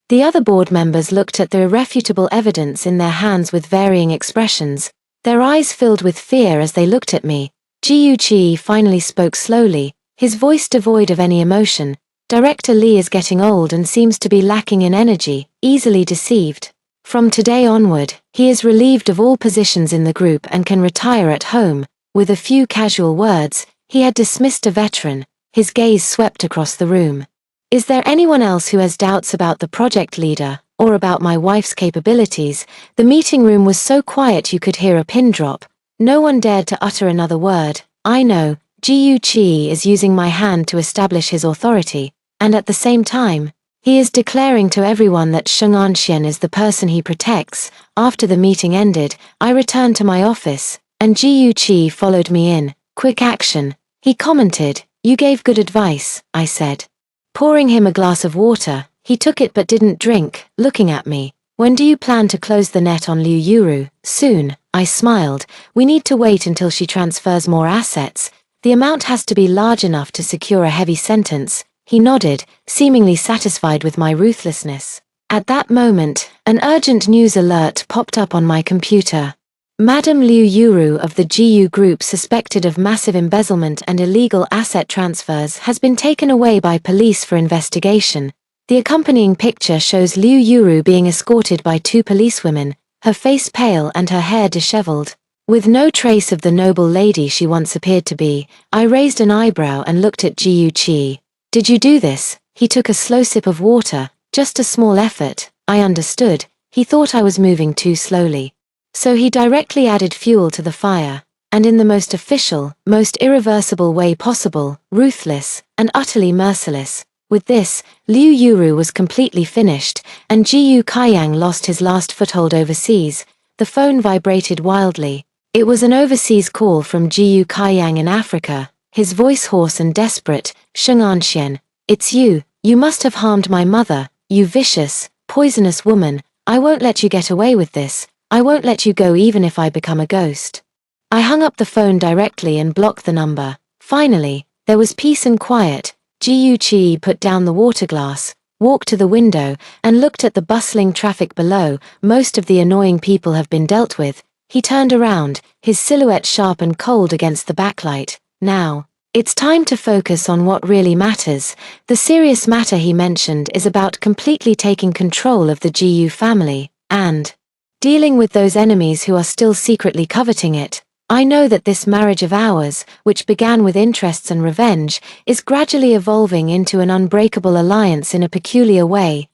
The other board members looked at the irrefutable evidence in their hands with varying expressions, their eyes filled with fear as they looked at me. Jiu Qi finally spoke slowly, his voice devoid of any emotion. Director Li is getting old and seems to be lacking in energy, easily deceived. From today onward, he is relieved of all positions in the group and can retire at home. With a few casual words, he had dismissed a veteran. His gaze swept across the room. Is there anyone else who has doubts about the project leader, or about my wife's capabilities? The meeting room was so quiet you could hear a pin drop. No one dared to utter another word. I know, Jiu Qi is using my hand to establish his authority, and at the same time, he is declaring to everyone that Sheng Anxian is the person he protects. After the meeting ended, I returned to my office, and Jiu Qi followed me in. Quick action, he commented. You gave good advice, I said. Pouring him a glass of water, he took it but didn't drink, looking at me. When do you plan to close the net on Liu Yuru? Soon, I smiled. We need to wait until she transfers more assets. The amount has to be large enough to secure a heavy sentence. He nodded, seemingly satisfied with my ruthlessness. At that moment, an urgent news alert popped up on my computer. Madame Liu Yuru of the GU Group, suspected of massive embezzlement and illegal asset transfers, has been taken away by police for investigation. The accompanying picture shows Liu Yuru being escorted by two policewomen, her face pale and her hair disheveled. With no trace of the noble lady she once appeared to be, I raised an eyebrow and looked at Jiu Qi. Did you do this? He took a slow sip of water. Just a small effort. I understood. He thought I was moving too slowly. So he directly added fuel to the fire, and in the most official, most irreversible way possible, ruthless, and utterly merciless. With this, Liu Yuru was completely finished, and Jiu Kaiyang lost his last foothold overseas. The phone vibrated wildly. It was an overseas call from Jiu Kaiyang in Africa, his voice hoarse and desperate. Sheng Anxian, it's you. You must have harmed my mother, you vicious, poisonous woman. I won't let you get away with this. I won't let you go even if I become a ghost. I hung up the phone directly and blocked the number. Finally, there was peace and quiet. Jiu Qi put down the water glass, walked to the window, and looked at the bustling traffic below. Most of the annoying people have been dealt with. He turned around, his silhouette sharp and cold against the backlight. Now, it's time to focus on what really matters. The serious matter he mentioned is about completely taking control of the GU family, and dealing with those enemies who are still secretly coveting it. I know that this marriage of ours, which began with interests and revenge, is gradually evolving into an unbreakable alliance in a peculiar way.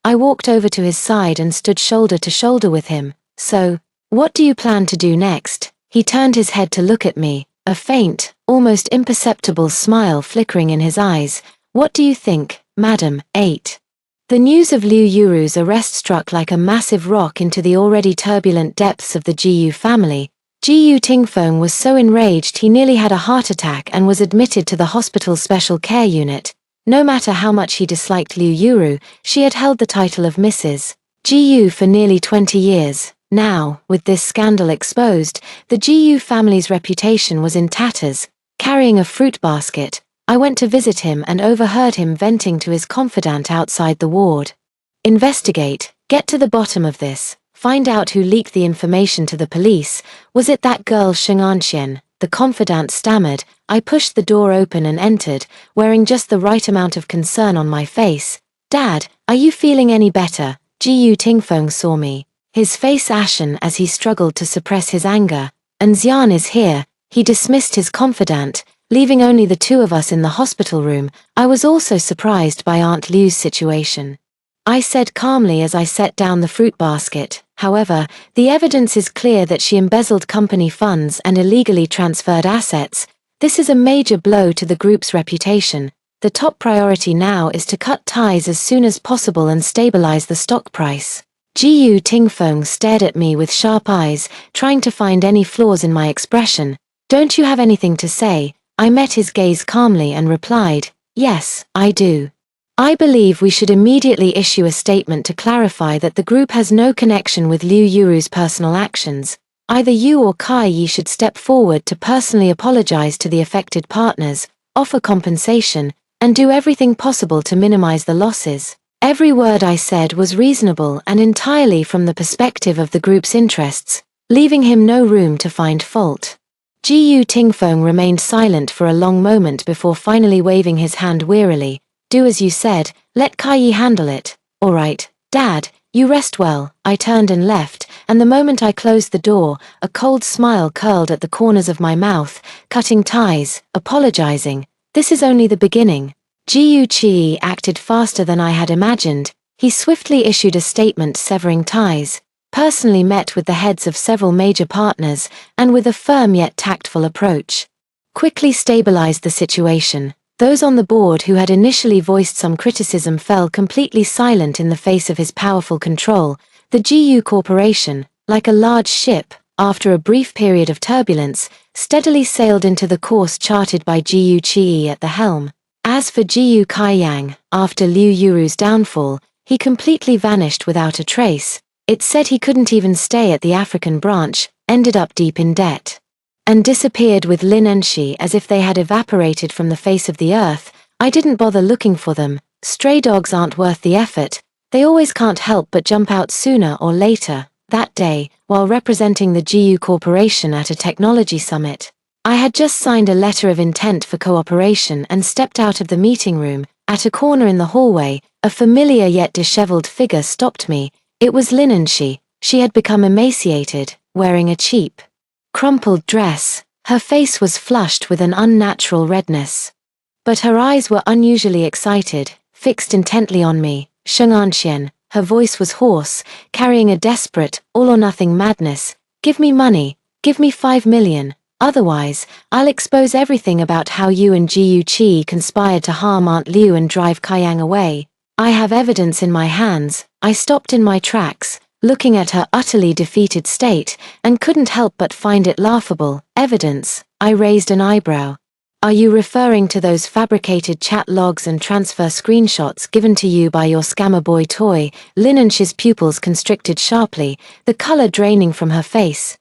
I walked over to his side and stood shoulder to shoulder with him. So, what do you plan to do next? He turned his head to look at me, a faint, almost imperceptible smile flickering in his eyes. What do you think, Madam? 8. The news of Liu Yuru's arrest struck like a massive rock into the already turbulent depths of the GU family. GU Tingfeng was so enraged he nearly had a heart attack and was admitted to the hospital's special care unit. No matter how much he disliked Liu Yuru, she had held the title of Mrs. GU for nearly 20 years. Now, with this scandal exposed, the GU family's reputation was in tatters. carrying a fruit basket. I went to visit him and overheard him venting to his confidant outside the ward. Investigate, get to the bottom of this, find out who leaked the information to the police. Was it that girl Fiancé? The confidant stammered. I pushed the door open and entered, wearing just the right amount of concern on my face. Dad, are you feeling any better? Gu Tingfeng saw me, his face ashen as he struggled to suppress his anger. And Xian is here. He dismissed his confidant, leaving only the two of us in the hospital room. I was also surprised by Aunt Liu's situation. I said calmly as I set down the fruit basket. However, the evidence is clear that she embezzled company funds and illegally transferred assets. This is a major blow to the group's reputation. The top priority now is to cut ties as soon as possible and stabilize the stock price. Gu Tingfeng stared at me with sharp eyes, trying to find any flaws in my expression. Don't you have anything to say? I met his gaze calmly and replied, yes, I do. I believe we should immediately issue a statement to clarify that the group has no connection with Liu Yuru's personal actions. Either you or Kai Yi should step forward to personally apologize to the affected partners, offer compensation, and do everything possible to minimize the losses. Every word I said was reasonable and entirely from the perspective of the group's interests, leaving him no room to find fault. Gu Tingfeng remained silent for a long moment before finally waving his hand wearily. Do as you said, let Kai Yi handle it. All right, Dad, you rest well. I turned and left, and the moment I closed the door, a cold smile curled at the corners of my mouth. Cutting ties, apologizing. This is only the beginning. Gu Qi acted faster than I had imagined. He swiftly issued a statement severing ties, personally met with the heads of several major partners, and with a firm yet tactful approach, quickly stabilized the situation. Those on the board who had initially voiced some criticism fell completely silent in the face of his powerful control. The GU Corporation, like a large ship, after a brief period of turbulence, steadily sailed into the course charted by Gu Qi at the helm. As for Gu Kaiyang, after Liu Yuru's downfall, he completely vanished without a trace. It said he couldn't even stay at the African branch, ended up deep in debt, and disappeared with Lin and Shi as if they had evaporated from the face of the earth. I didn't bother looking for them. Stray dogs aren't worth the effort. They always can't help but jump out sooner or later. That day, while representing the GU Corporation at a technology summit, I had just signed a letter of intent for cooperation and stepped out of the meeting room. At a corner in the hallway, a familiar yet disheveled figure stopped me. It was Lin and She had become emaciated, wearing a cheap, crumpled dress. Her face was flushed with an unnatural redness, but her eyes were unusually excited, fixed intently on me. Sheng'anxian, her voice was hoarse, carrying a desperate, all-or-nothing madness. Give me money, give me 5 million, otherwise, I'll expose everything about how you and Gu Qi conspired to harm Aunt Liu and drive Kaiyang away. I have evidence in my hands. I stopped in my tracks, looking at her utterly defeated state, and couldn't help but find it laughable. Evidence? I raised an eyebrow. Are you referring to those fabricated chat logs and transfer screenshots given to you by your scammer boy toy? Linensh's pupils constricted sharply, the color draining from her face.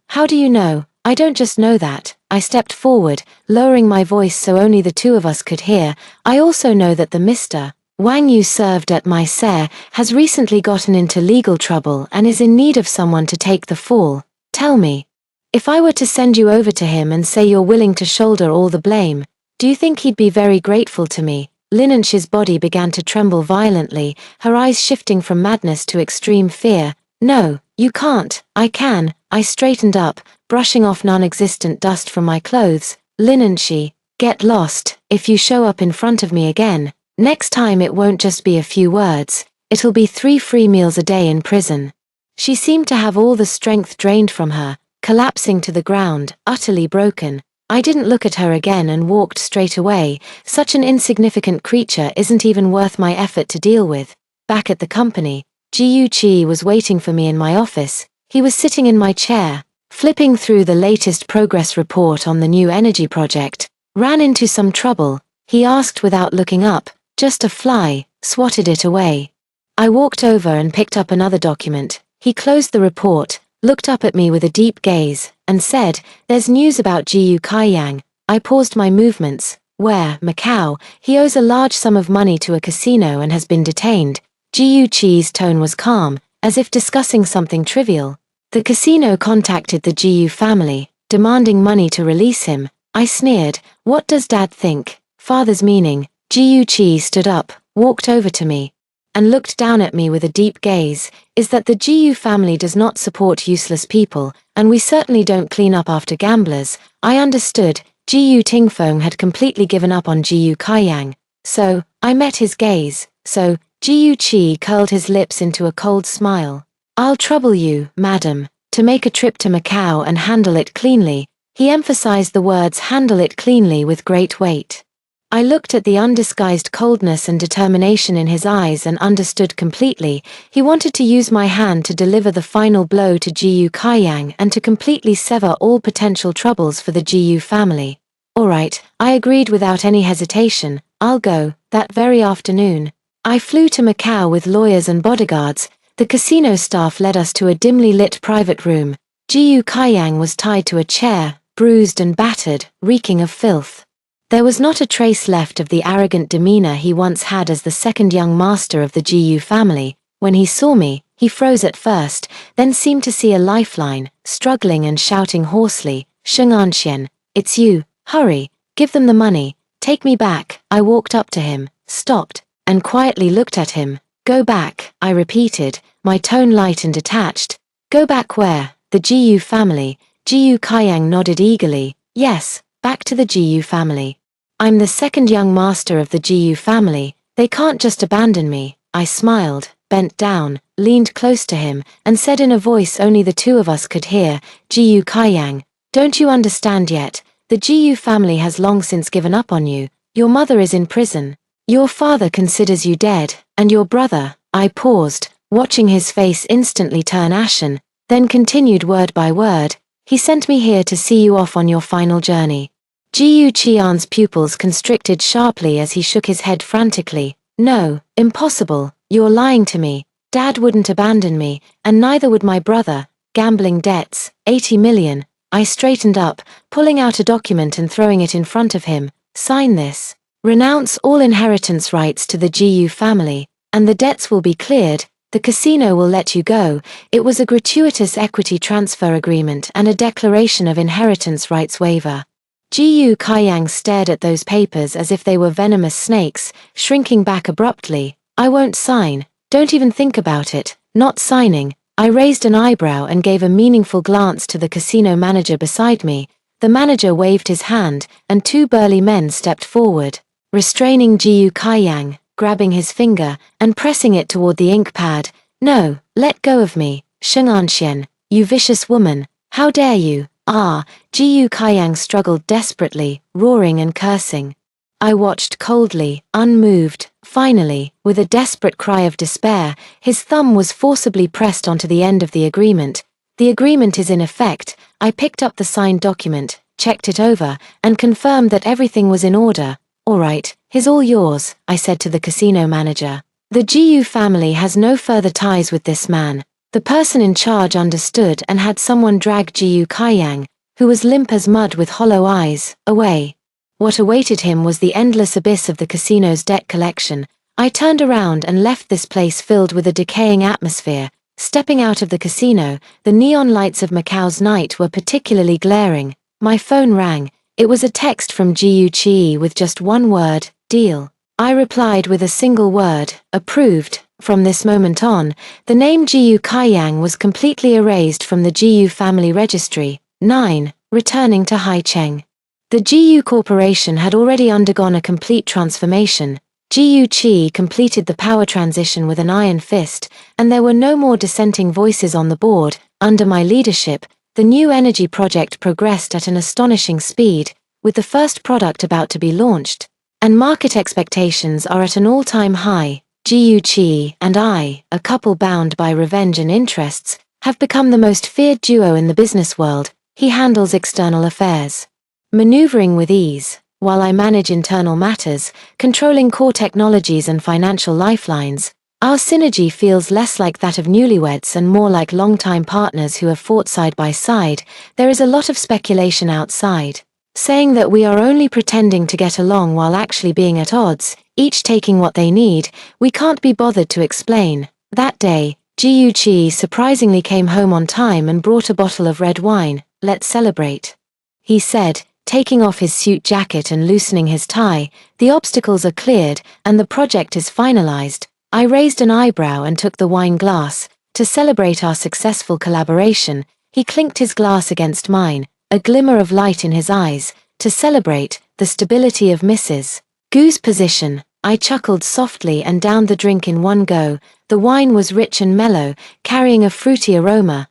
How do you know? I don't just know that. I stepped forward, lowering my voice so only the two of us could hear. I also know that the Mr. Wang you served at my Ser has recently gotten into legal trouble and is in need of someone to take the fall. Tell me, if I were to send you over to him and say you're willing to shoulder all the blame, do you think he'd be very grateful to me? Linensh's body began to tremble violently, her eyes shifting from madness to extreme fear. No, you can't. I can. I straightened up, brushing off non-existent dust from my clothes. Linenshi, get lost. If you show up in front of me again, next time it won't just be a few words, it'll be 3 free meals a day in prison. She seemed to have all the strength drained from her, collapsing to the ground, utterly broken. I didn't look at her again and walked straight away. Such an insignificant creature isn't even worth my effort to deal with. Back at the company, Gu Qi was waiting for me in my office. He was sitting in my chair, flipping through the latest progress report on the new energy project. Ran into some trouble, he asked without looking up. Just a fly. Swatted it away. I walked over and picked up another document. He closed the report, looked up at me with a deep gaze, and said, there's news about Gu Kaiyang. I paused my movements. Where, Macau, he owes a large sum of money to a casino and has been detained. Jiu Chi's tone was calm, as if discussing something trivial. The casino contacted the Jiu family, demanding money to release him. I sneered. What does Dad think? Father's meaning. Jiu Chi stood up, walked over to me, and looked down at me with a deep gaze. Is that the Jiu family does not support useless people, and we certainly don't clean up after gamblers. I understood. Jiu Tingfeng had completely given up on Jiu Kaiyang. So, I met his gaze. So, Jiu Chi curled his lips into a cold smile. I'll trouble you, madam, to make a trip to Macau and handle it cleanly. He emphasized the words handle it cleanly with great weight. I looked at the undisguised coldness and determination in his eyes and understood completely. He wanted to use my hand to deliver the final blow to Jiu Kaiyang and to completely sever all potential troubles for the Jiu family. All right, I agreed without any hesitation. I'll go. That very afternoon, I flew to Macau with lawyers and bodyguards. The casino staff led us to a dimly lit private room. Jiu Kaiyang was tied to a chair, bruised and battered, reeking of filth. There was not a trace left of the arrogant demeanor he once had as the second young master of the Jiu family. When he saw me, he froze at first, then seemed to see a lifeline, struggling and shouting hoarsely, "Sheng'anxian, it's you, hurry, give them the money, take me back." I walked up to him, stopped, and quietly looked at him. "Go back," I repeated, my tone light and detached. "Go back where?" "The Jiu family." Jiu Kaiyang nodded eagerly. "Yes, back to the Jiu family. I'm the second young master of the Jiu family, they can't just abandon me." I smiled, bent down, leaned close to him, and said in a voice only the two of us could hear, "Jiu Kaiyang, don't you understand yet? The Jiu family has long since given up on you. Your mother is in prison. Your father considers you dead, and your brother." I paused, watching his face instantly turn ashen, then continued word by word. "He sent me here to see you off on your final journey." Jiu Qian's pupils constricted sharply as he shook his head frantically. "No, impossible, you're lying to me. Dad wouldn't abandon me, and neither would my brother. Gambling debts, 80 million. I straightened up, pulling out a document and throwing it in front of him. "Sign this. Renounce all inheritance rights to the Jiu family, and the debts will be cleared. The casino will let you go." It was a gratuitous equity transfer agreement and a declaration of inheritance rights waiver. Jiu Kaiyang stared at those papers as if they were venomous snakes, shrinking back abruptly. "I won't sign. Don't even think about it. Not signing." I raised an eyebrow and gave a meaningful glance to the casino manager beside me. The manager waved his hand, and two burly men stepped forward, restraining Jiu Kaiyang, grabbing his finger, and pressing it toward the ink pad. "No, let go of me, Sheng'anxian, you vicious woman. How dare you?" "Ah!" Jiu Kaiyang struggled desperately, roaring and cursing. I watched coldly, unmoved. Finally, with a desperate cry of despair, his thumb was forcibly pressed onto the end of the agreement. "The agreement is in effect." I picked up the signed document, checked it over, and confirmed that everything was in order. "All right, he's all yours," I said to the casino manager. "The Jiu family has no further ties with this man." The person in charge understood and had someone drag Jiu Kaiyang, who was limp as mud with hollow eyes, away. What awaited him was the endless abyss of the casino's debt collection. I turned around and left this place filled with a decaying atmosphere. Stepping out of the casino, the neon lights of Macau's night were particularly glaring. My phone rang. It was a text from Jiu Chi with just one word, "Deal." I replied with a single word, "Approved." From this moment on, the name Jiu Kaiyang was completely erased from the Jiu family registry. 9. Returning to Haicheng. The Jiu Corporation had already undergone a complete transformation. Jiu Chi completed the power transition with an iron fist, and there were no more dissenting voices on the board. Under my leadership, the new energy project progressed at an astonishing speed, with the first product about to be launched, and market expectations are at an all-time high. Jiu Chi and I, a couple bound by revenge and interests, have become the most feared duo in the business world. He handles external affairs, maneuvering with ease, while I manage internal matters, controlling core technologies and financial lifelines. Our synergy feels less like that of newlyweds and more like longtime partners who have fought side by side. There is a lot of speculation outside. saying that we are only pretending to get along while actually being at odds, each taking what they need. We can't be bothered to explain. That day, Ji surprisingly came home on time and brought a bottle of red wine. Let's celebrate, he said, taking off his suit jacket and loosening his tie. The obstacles are cleared, and the project is finalized. I raised an eyebrow and took the wine glass. To celebrate our successful collaboration, he clinked his glass against mine, a glimmer of light in his eyes. To celebrate the stability of Mrs. Gu's position, I chuckled softly and downed the drink in one go. The wine was rich and mellow, carrying a fruity aroma.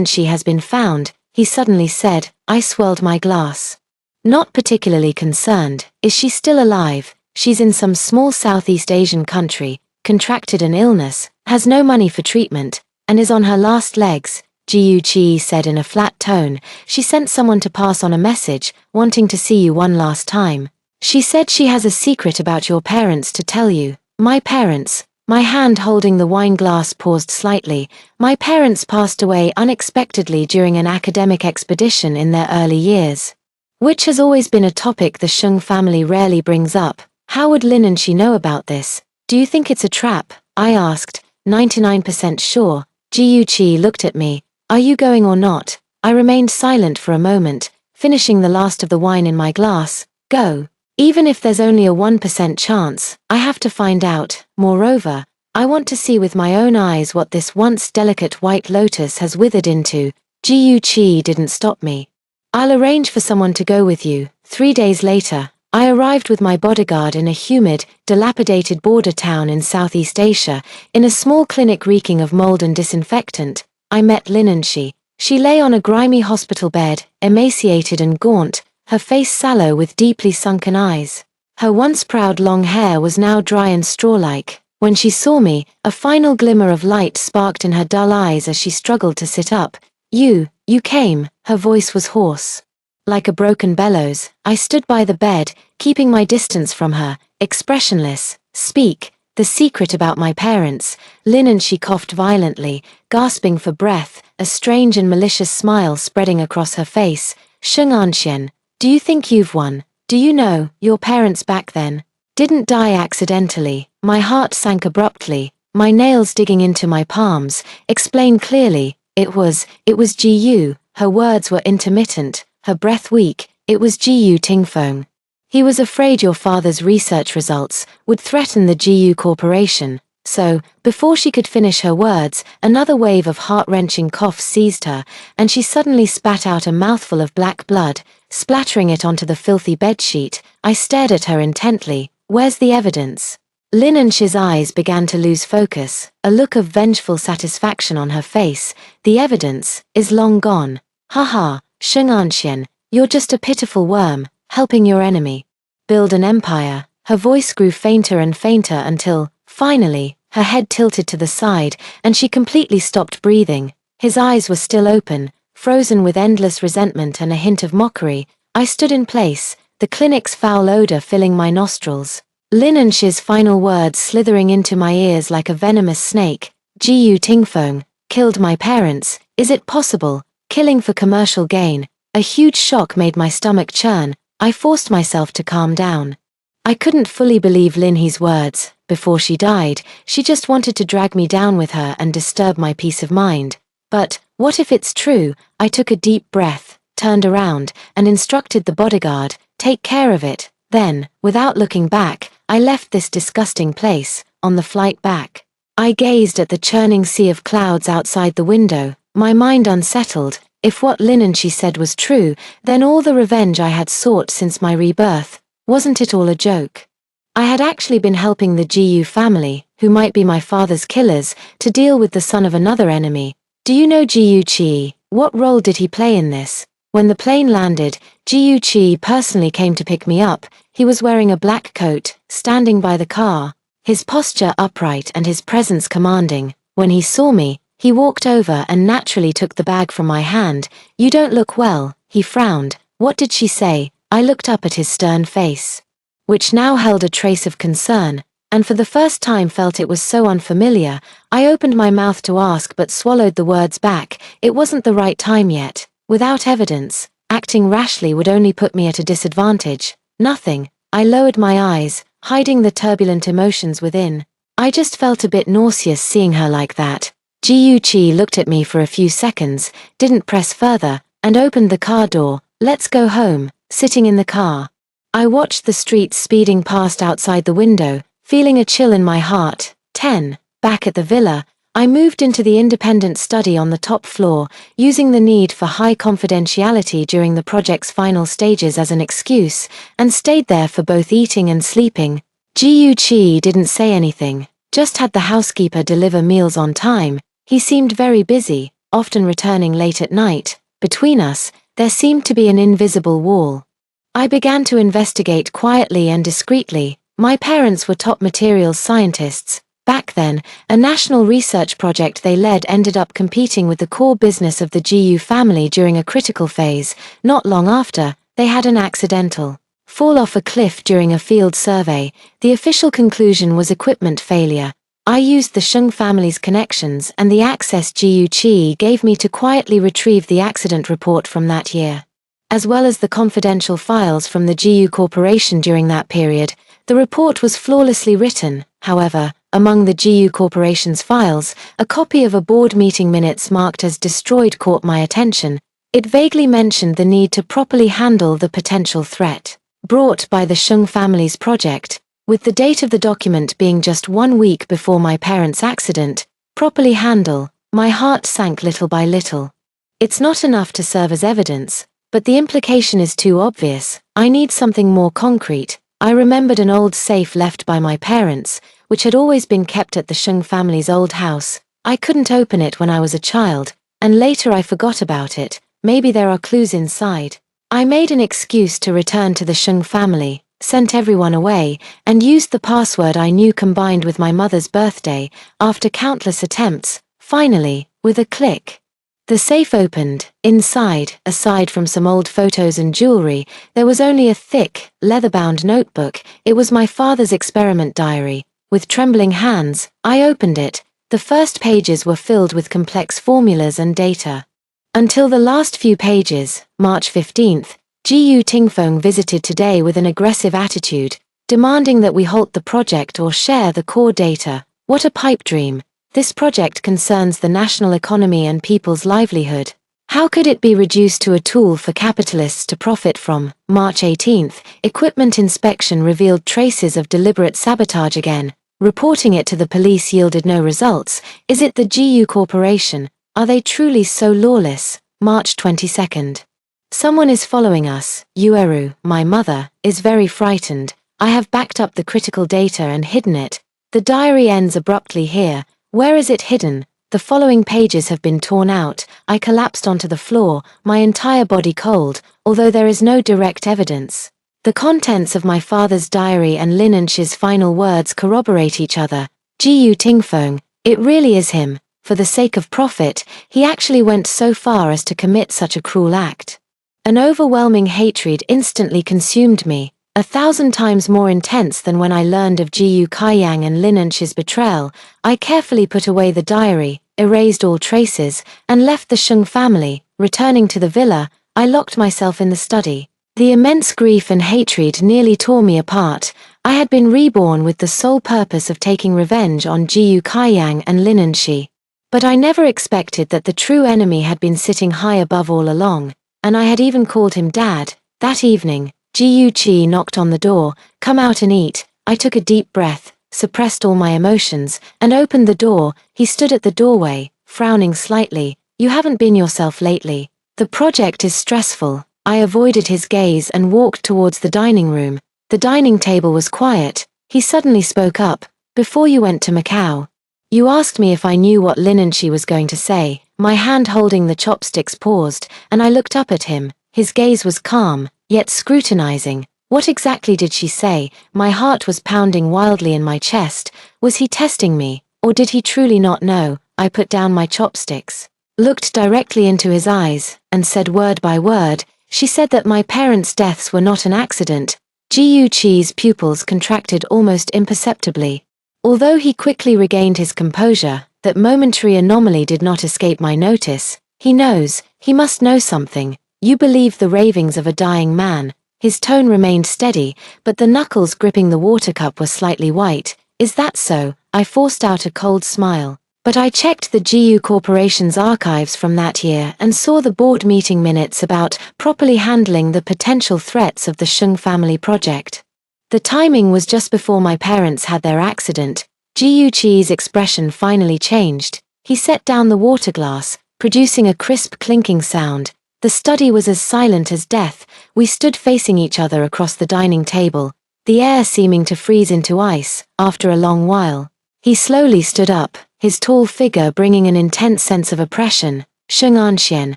She has been found, he suddenly said. I swirled my glass, not particularly concerned. Is she still alive? She's in some small Southeast Asian country, contracted an illness, has no money for treatment, and is on her last legs, Ji said in a flat tone. She sent someone to pass on a message, wanting to see you one last time. She said she has a secret about your parents to tell you. My parents? My hand holding the wine glass paused slightly. My parents passed away unexpectedly during an academic expedition in their early years, which has always been a topic the Sheng family rarely brings up. How would Lin and she know about this? Do you think it's a trap? I asked, 99% sure. Ji looked at me. Are you going or not? I remained silent for a moment, finishing the last of the wine in my glass. Go. Even if there's only a 1% chance, I have to find out. Moreover, I want to see with my own eyes what this once delicate white lotus has withered into. Ji didn't stop me. I'll arrange for someone to go with you. 3 days later, I arrived with my bodyguard in a humid, dilapidated border town in Southeast Asia. In a small clinic reeking of mold and disinfectant, I met Lin. She lay on a grimy hospital bed, emaciated and gaunt, her face sallow with deeply sunken eyes. Her once proud long hair was now dry and straw-like. When she saw me, a final glimmer of light sparked in her dull eyes as she struggled to sit up. You came. Her voice was hoarse, like a broken bellows. I stood by the bed, keeping my distance from her, expressionless. Speak. The secret about my parents. Lin. She coughed violently, gasping for breath, a strange and malicious smile spreading across her face. Sheng, do you think you've won? Do you know, your parents back then didn't die accidentally? My heart sank abruptly, my nails digging into my palms. Explain clearly. It was Ji. Her words were intermittent, her breath weak. It was Ji Tingfeng. He was afraid your father's research results would threaten the Ji Corporation. So, before she could finish her words, another wave of heart-wrenching coughs seized her, and she suddenly spat out a mouthful of black blood, splattering it onto the filthy bedsheet. I stared at her intently. Where's the evidence? Lin's eyes began to lose focus, a look of vengeful satisfaction on her face. The evidence is long gone. Haha, Sheng, you're just a pitiful worm, helping your enemy build an empire. Her voice grew fainter and fainter until, finally, her head tilted to the side, and she completely stopped breathing. His eyes were still open, frozen with endless resentment and a hint of mockery. I stood in place, the clinic's foul odor filling my nostrils. Lin's final words slithering into my ears like a venomous snake. Ji Tingfeng killed my parents. Is it possible? Killing for commercial gain. A huge shock made my stomach churn. I forced myself to calm down. I couldn't fully believe Lin's words. Before she died, she just wanted to drag me down with her and disturb my peace of mind. But, what if it's true? I took a deep breath, turned around, and instructed the bodyguard, take care of it. Then, without looking back, I left this disgusting place. On the flight back, I gazed at the churning sea of clouds outside the window, my mind unsettled. If what Lin said was true, then all the revenge I had sought since my rebirth, wasn't it all a joke? I had actually been helping the Gu family, who might be my father's killers, to deal with the son of another enemy. Do you know Jiu Qi? What role did he play in this? When the plane landed, Jiu Qi personally came to pick me up. He was wearing a black coat, standing by the car, his posture upright and his presence commanding. When he saw me, he walked over and naturally took the bag from my hand. You don't look well, he frowned. What did she say? I looked up at his stern face, which now held a trace of concern, and for the first time felt it was so unfamiliar. I opened my mouth to ask but swallowed the words back. It wasn't the right time yet. Without evidence, Acting rashly would only put me at a disadvantage. Nothing. I lowered my eyes, hiding the turbulent emotions within. I just felt a bit nauseous seeing her like that. Ji Yuqi looked at me for a few seconds, didn't press further, and opened the car door. Let's go home. Sitting in the car, I watched the streets speeding past outside the window, feeling a chill in my heart. 10. Back at the villa, I moved into the independent study on the top floor, using the need for high confidentiality during the project's final stages as an excuse, and stayed there for both eating and sleeping. Ji Yuqi didn't say anything, just had the housekeeper deliver meals on time. He seemed very busy, often returning late at night. Between us, there seemed to be an invisible wall. I began to investigate quietly and discreetly. My parents were top materials scientists. Back then, a national research project they led ended up competing with the core business of the GU family during a critical phase. Not long after, they had an accidental fall off a cliff during a field survey. The official conclusion was equipment failure. I used the Sheng family's connections and the access Ji Yuqi gave me to quietly retrieve the accident report from that year, as well as the confidential files from the GU Corporation during that period. The report was flawlessly written. However, among the GU Corporation's files, a copy of a board meeting minutes marked as destroyed caught my attention. It vaguely mentioned the need to properly handle the potential threat brought by the Sheng family's project, with the date of the document being just 1 week before my parents' accident. Properly handle. My heart sank little by little. It's not enough to serve as evidence, but the implication is too obvious. I need something more concrete. I remembered an old safe left by my parents, which had always been kept at the Sheng family's old house. I couldn't open it when I was a child, and later I forgot about it. Maybe there are clues inside. I made an excuse to return to the Sheng family, sent everyone away, and used the password I knew combined with my mother's birthday. After countless attempts, finally, with a click, the safe opened. Inside, aside from some old photos and jewelry, there was only a thick, leather-bound notebook. It was my father's experiment diary. With trembling hands, I opened it. The first pages were filled with complex formulas and data. Until the last few pages. March 15th, Gu Tingfeng visited today with an aggressive attitude, demanding that we halt the project or share the core data. What a pipe dream. This project concerns the national economy and people's livelihood. How could it be reduced to a tool for capitalists to profit from? March 18th, equipment inspection revealed traces of deliberate sabotage again. Reporting it to the police yielded no results. Is it the GU Corporation? Are they truly so lawless? March 22nd. Someone is following us. Yueru, my mother, is very frightened. I have backed up the critical data and hidden it. The diary ends abruptly here. Where is it hidden? The following pages have been torn out. I collapsed onto the floor, my entire body cold, although there is no direct evidence. The contents of my father's diary and Lin Enchi's final words corroborate each other. Gu Tingfeng, it really is him. For the sake of profit, he actually went so far as to commit such a cruel act. An overwhelming hatred instantly consumed me, 1,000 times more intense than when I learned of Gu Kaiyang and Lin Enchi's betrayal. I carefully put away the diary, erased all traces, and left the Sheng family. Returning to the villa, I locked myself in the study. The immense grief and hatred nearly tore me apart. I had been reborn with the sole purpose of taking revenge on Gu Kaiyang and Lin Enchi. But I never expected that the true enemy had been sitting high above all along, and I had even called him Dad. That evening, Ji Yuqi knocked on the door. Come out and eat. I took a deep breath, suppressed all my emotions, and opened the door. He stood at the doorway, frowning slightly. You haven't been yourself lately. The project is stressful. I avoided his gaze and walked towards the dining room. The dining table was quiet. He suddenly spoke up. Before you went to Macau, you asked me if I knew what Lin Enchi was going to say. My hand holding the chopsticks paused, and I looked up at him. His gaze was calm, yet scrutinizing. What exactly did she say? My heart was pounding wildly in my chest. Was he testing me, or did he truly not know? I put down my chopsticks, looked directly into his eyes, and said word by word. She said that my parents' deaths were not an accident. Ji Yuqi's pupils contracted almost imperceptibly. Although he quickly regained his composure, that momentary anomaly did not escape my notice. He knows, he must know something. You believe the ravings of a dying man. His tone remained steady, but the knuckles gripping the water cup were slightly white. Is that so? I forced out a cold smile. But I checked the GU Corporation's archives from that year and saw the board meeting minutes about properly handling the potential threats of the Sheng family project. The timing was just before my parents had their accident. GU Chi's expression finally changed. He set down the water glass, producing a crisp clinking sound. The study was as silent as death. We stood facing each other across the dining table, the air seeming to freeze into ice. After a long while, he slowly stood up, his tall figure bringing an intense sense of oppression. Sheng Anxian.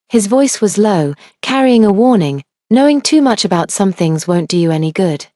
His voice was low, carrying a warning. Knowing too much about some things won't do you any good.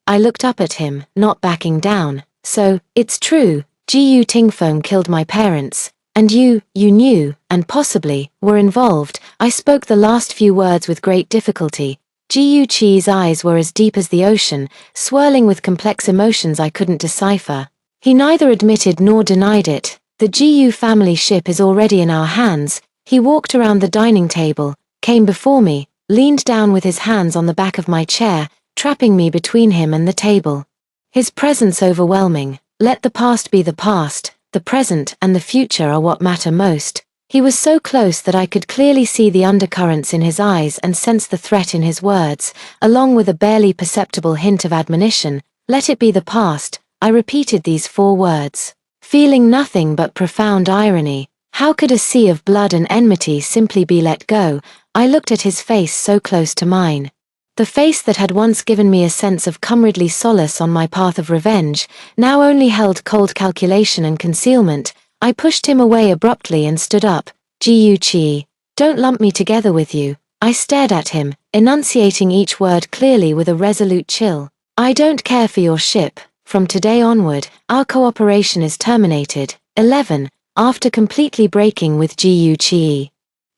I looked up at him, not backing down. So, it's true, GU Tingfeng killed my parents. And you knew, and possibly, were involved. I spoke the last few words with great difficulty. GU Chi's eyes were as deep as the ocean, swirling with complex emotions I couldn't decipher. He neither admitted nor denied it. The GU family ship is already in our hands. He walked around the dining table, came before me, leaned down with his hands on the back of my chair, trapping me between him and the table. His presence overwhelming. Let the past be the past. The present and the future are what matter most. He was so close that I could clearly see the undercurrents in his eyes and sense the threat in his words, along with a barely perceptible hint of admonition. Let it be the past. I repeated these 4 words, feeling nothing but profound irony. How could a sea of blood and enmity simply be let go? I looked at his face so close to mine. The face that had once given me a sense of comradely solace on my path of revenge, now only held cold calculation and concealment. I pushed him away abruptly and stood up. GU Chi, don't lump me together with you. I stared at him, enunciating each word clearly with a resolute chill. I don't care for your ship. From today onward, our cooperation is terminated. 11. After completely breaking with GU Chi,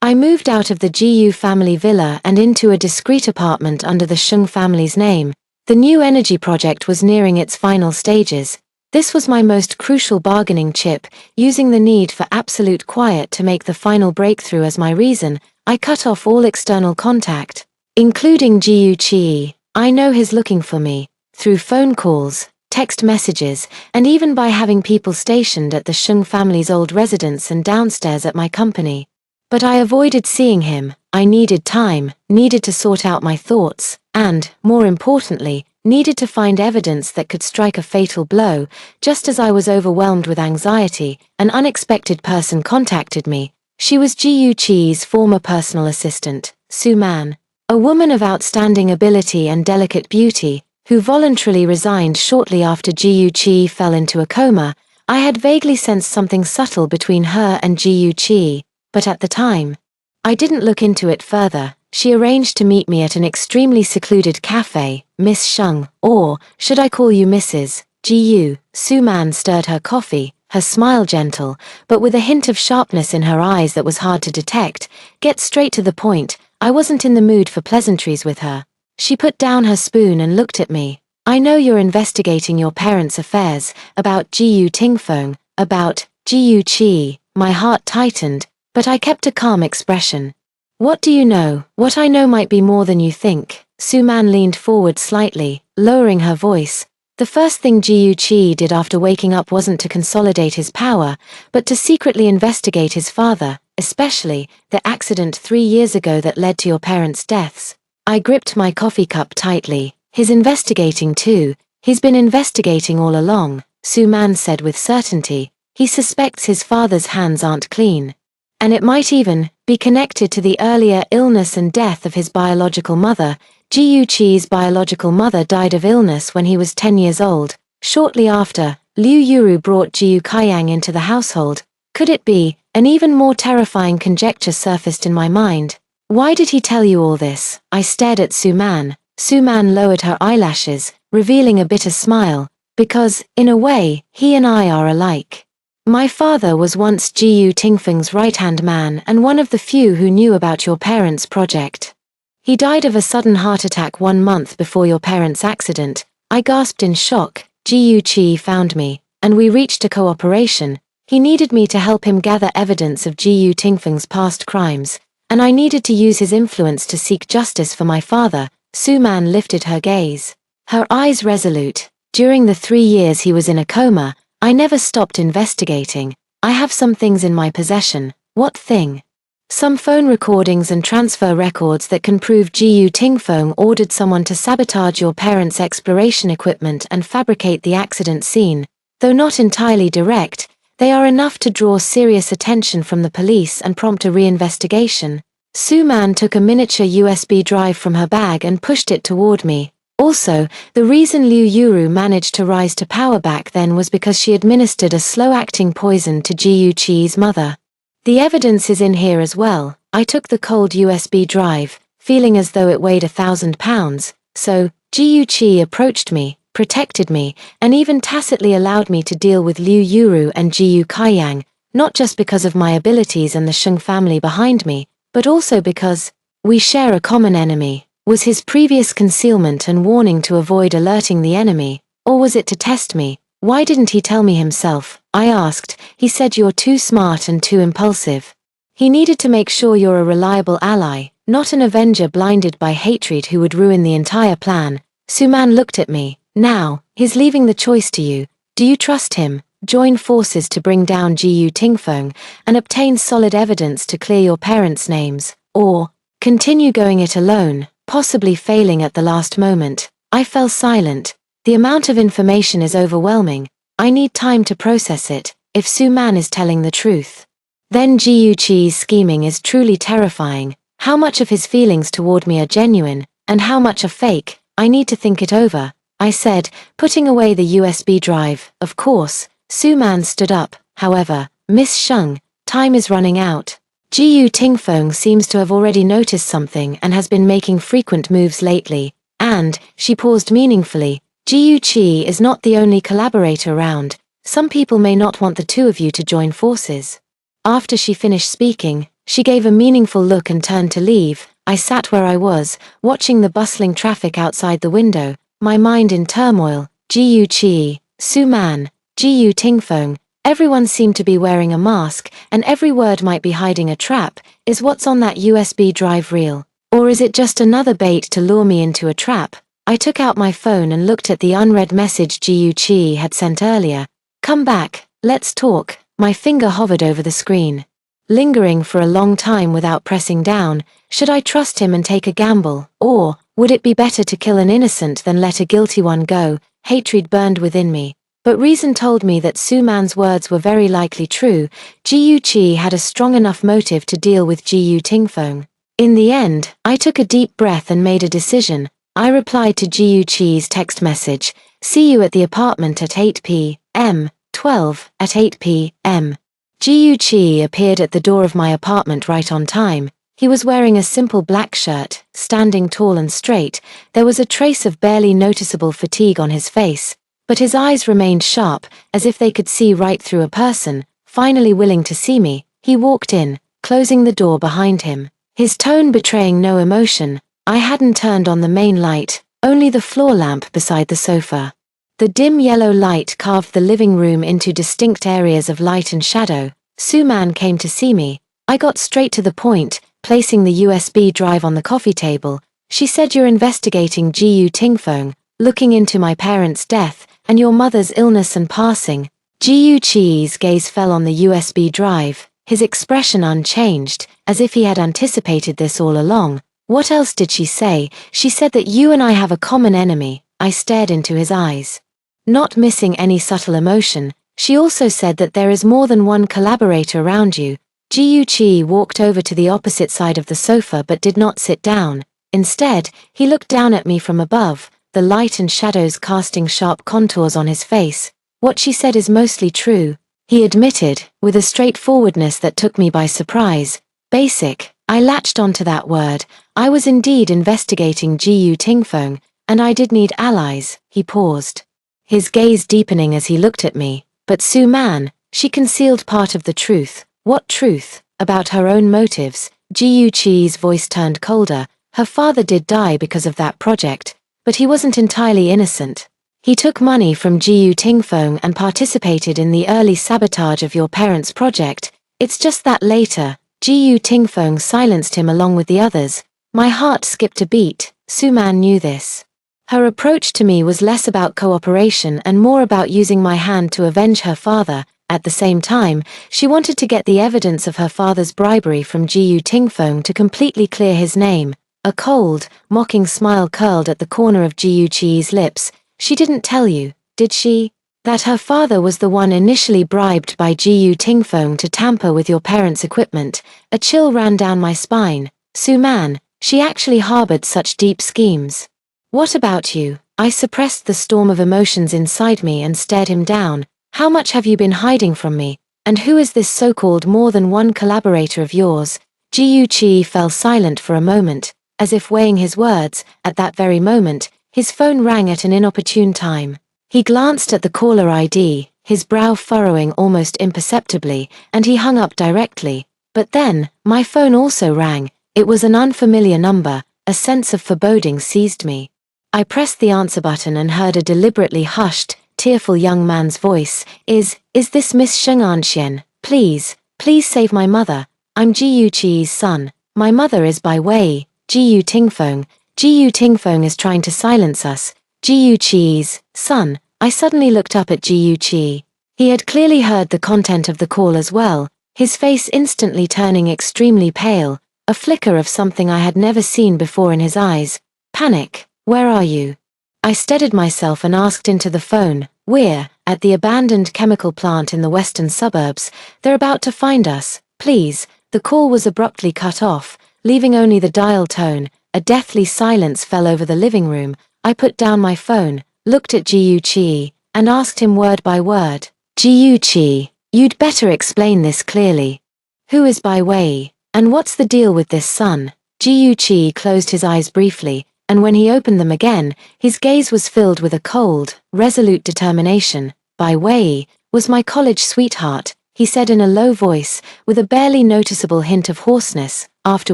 I moved out of the GU family villa and into a discreet apartment under the Sheng family's name. The new energy project was nearing its final stages. This was my most crucial bargaining chip, using the need for absolute quiet to make the final breakthrough as my reason. I cut off all external contact, including GU Chi. I know he's looking for me, through phone calls, text messages, and even by having people stationed at the Sheng family's old residence and downstairs at my company. But I avoided seeing him. I needed time, needed to sort out my thoughts, and, more importantly, needed to find evidence that could strike a fatal blow. Just as I was overwhelmed with anxiety, an unexpected person contacted me. She was GU Chi's former personal assistant, Su Man, a woman of outstanding ability and delicate beauty, who voluntarily resigned shortly after GU Chi fell into a coma. I had vaguely sensed something subtle between her and GU Chi. But at the time, I didn't look into it further. She arranged to meet me at an extremely secluded cafe. Miss Sheng, or should I call you Mrs. GU? Su Man stirred her coffee, her smile gentle, but with a hint of sharpness in her eyes that was hard to detect. Get straight to the point. I wasn't in the mood for pleasantries with her. She put down her spoon and looked at me. I know you're investigating your parents' affairs, about GU Tingfeng, about GU Chi. My heart tightened, but I kept a calm expression. What do you know? What I know might be more than you think. Su Man leaned forward slightly, lowering her voice. The first thing GU Chi did after waking up wasn't to consolidate his power, but to secretly investigate his father, especially the accident 3 years ago that led to your parents' deaths. I gripped my coffee cup tightly. He's investigating too. He's been investigating all along, Su Man said with certainty. He suspects his father's hands aren't clean. And it might even be connected to the earlier illness and death of his biological mother. GU Chi's biological mother died of illness when he was 10 years old. Shortly after, Liu Yuru brought GU Kaiyang into the household. Could it be? An even more terrifying conjecture surfaced in my mind. Why did he tell you all this? I stared at Su Man. Su Man lowered her eyelashes, revealing a bitter smile. Because, in a way, he and I are alike. My father was once GU Tingfeng's right-hand man and one of the few who knew about your parents' project. He died of a sudden heart attack 1 month before your parents' accident. I gasped in shock. GU Chi found me, and we reached a cooperation. He needed me to help him gather evidence of GU Tingfeng's past crimes. and I needed to use his influence to seek justice for my father. Suman lifted her gaze, her eyes resolute. During the 3 years he was in a coma, I never stopped investigating. I have some things in my possession. What thing? Some phone recordings and transfer records that can prove Jiyu Tingfeng ordered someone to sabotage your parents' exploration equipment and fabricate the accident scene. Though not entirely direct, they are enough to draw serious attention from the police and prompt a reinvestigation. Suman took a miniature USB drive from her bag and pushed it toward me. Also, the reason Liu Yuru managed to rise to power back then was because she administered a slow-acting poison to Jiyu Qi's mother. The evidence is in here as well. I took the cold USB drive, feeling as though it weighed 1,000 pounds, so Jiyu Qi approached me, protected me, and even tacitly allowed me to deal with Liu Yuru and Jiyu Kaiyang, not just because of my abilities and the Sheng family behind me, but also because we share a common enemy. Was his previous concealment and warning to avoid alerting the enemy, or was it to test me? Why didn't he tell me himself? I asked. He said you're too smart and too impulsive. He needed to make sure you're a reliable ally, not an avenger blinded by hatred who would ruin the entire plan. Suman looked at me. Now, he's leaving the choice to you. Do you trust him? Join forces to bring down Jiyu Tingfeng and obtain solid evidence to clear your parents' names, or continue going it alone, possibly failing at the last moment? I fell silent. The amount of information is overwhelming. I need time to process it. If Suman is telling the truth, then Jiyu Qi's scheming is truly terrifying. How much of his feelings toward me are genuine, and how much are fake? I need to think it over, I said, putting away the USB drive. Of course. Suman stood up. However, Miss Sheng, time is running out. Jiyu Tingfeng seems to have already noticed something and has been making frequent moves lately. And, she paused meaningfully, Jiyu Qi is not the only collaborator around. Some people may not want the two of you to join forces. After she finished speaking, she gave a meaningful look and turned to leave. I sat where I was, watching the bustling traffic outside the window, my mind in turmoil. Jiyu Qi, Suman, Jiyu Tingfeng, everyone seemed to be wearing a mask, and every word might be hiding a trap. Is what's on that USB drive real? Or is it just another bait to lure me into a trap? I took out my phone and looked at the unread message Jiyu Qi had sent earlier. Come back, let's talk. My finger hovered over the screen, lingering for a long time without pressing down. Should I trust him and take a gamble, or would it be better to kill an innocent than let a guilty one go? Hatred burned within me. But reason told me that Suman's words were very likely true. Jiyu Qi had a strong enough motive to deal with Jiyu Tingfeng. In the end, I took a deep breath and made a decision. I replied to Jiyu Qi's text message, "See you at the apartment at 8 p.m., 12 at 8 p.m. Jiyu Qi appeared at the door of my apartment right on time. He was wearing a simple black shirt, standing tall and straight. There was a trace of barely noticeable fatigue on his face, but his eyes remained sharp, as if they could see right through a person. Finally willing to see me, he walked in, closing the door behind him, his tone betraying no emotion. I hadn't turned on the main light, only the floor lamp beside the sofa. The dim yellow light carved the living room into distinct areas of light and shadow. Suman came to see me. I got straight to the point, placing the USB drive on the coffee table. She said you're investigating Jiyu Tingfeng, looking into my parents' death, and your mother's illness and passing. Jiyu Qi's gaze fell on the USB drive, his expression unchanged, as if he had anticipated this all along. What else did she say? She said that you and I have a common enemy. I stared into his eyes, not missing any subtle emotion. She also said that there is more than one collaborator around you. Jiyu Qi walked over to the opposite side of the sofa but did not sit down. Instead, he looked down at me from above, the light and shadows casting sharp contours on his face. What she said is mostly true, he admitted, with a straightforwardness that took me by surprise. Basic. I latched onto that word. I was indeed investigating Jiyu Tingfeng, and I did need allies. He paused, his gaze deepening as he looked at me. But Suman, she concealed part of the truth. What truth? About her own motives. Jiyu Qi's voice turned colder. Her father did die because of that project, but he wasn't entirely innocent. He took money from Jiyu Tingfeng and participated in the early sabotage of your parents' project. It's just that later, Jiyu Tingfeng silenced him along with the others. My heart skipped a beat. Su Man knew this. Her approach to me was less about cooperation and more about using my hand to avenge her father. At the same time, she wanted to get the evidence of her father's bribery from Jiyu Tingfeng to completely clear his name. A cold, mocking smile curled at the corner of Jiyu Qi's lips. She didn't tell you, did she? That her father was the one initially bribed by Jiyu Tingfeng to tamper with your parents' equipment. A chill ran down my spine. Su Man, she actually harbored such deep schemes. What about you? I suppressed the storm of emotions inside me and stared him down. How much have you been hiding from me? And who is this so-called more than one collaborator of yours? Jiyu Qi fell silent for a moment, as if weighing his words. At that very moment, his phone rang at an inopportune time. He glanced at the caller ID, his brow furrowing almost imperceptibly, and he hung up directly. But then, my phone also rang. It was an unfamiliar number. A sense of foreboding seized me. I pressed the answer button and heard a deliberately hushed, tearful young man's voice. Is this Miss Sheng Anxian? Please save my mother. I'm Jiyu Qi's son. My mother is Bai Wei. Jiyu Tingfeng. Jiyu Tingfeng is trying to silence us. Jiyu Qi's son. I suddenly looked up at Jiyu Qi. He had clearly heard the content of the call as well, his face instantly turning extremely pale, a flicker of something I had never seen before in his eyes. Panic. Where are you? I steadied myself and asked into the phone. We're at the abandoned chemical plant in the western suburbs. They're about to find us. Please. The call was abruptly cut off, leaving only the dial tone. A deathly silence fell over the living room. I put down my phone, looked at Jiyu Qi, and asked him word by word. Jiyu Qi, you'd better explain this clearly. Who is Bai Wei, and what's the deal with this son? Jiyu Qi closed his eyes briefly, and when he opened them again, his gaze was filled with a cold, resolute determination. Bai Wei was my college sweetheart, he said in a low voice, with a barely noticeable hint of hoarseness. After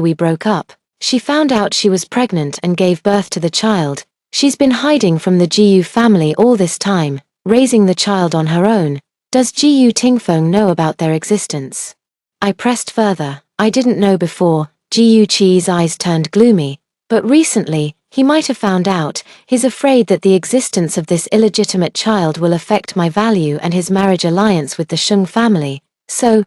we broke up, she found out she was pregnant and gave birth to the child. She's been hiding from the Jiyu family all this time, raising the child on her own. Does Jiyu Tingfeng know about their existence? I pressed further. I didn't know before. Jiyu Qi's eyes turned gloomy. But recently, he might have found out. He's afraid that the existence of this illegitimate child will affect my value and his marriage alliance with the Sheng family. So,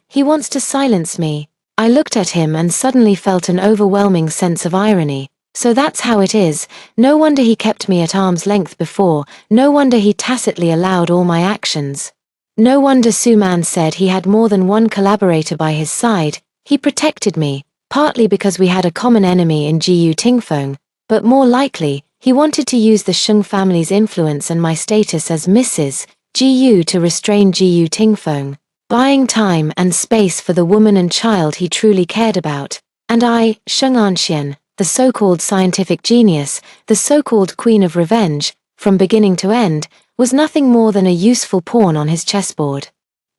he wants to silence me. I looked at him and suddenly felt an overwhelming sense of irony. So that's how it is. No wonder he kept me at arm's length before. No wonder he tacitly allowed all my actions. No wonder Su Man said he had more than one collaborator by his side. He protected me, partly because we had a common enemy in Jiyu Tingfeng, but more likely, he wanted to use the Sheng family's influence and my status as Mrs. Jiyu to restrain Jiyu Tingfeng, buying time and space for the woman and child he truly cared about. And I, Sheng Anxian, the so-called scientific genius, the so-called queen of revenge, from beginning to end, was nothing more than a useful pawn on his chessboard.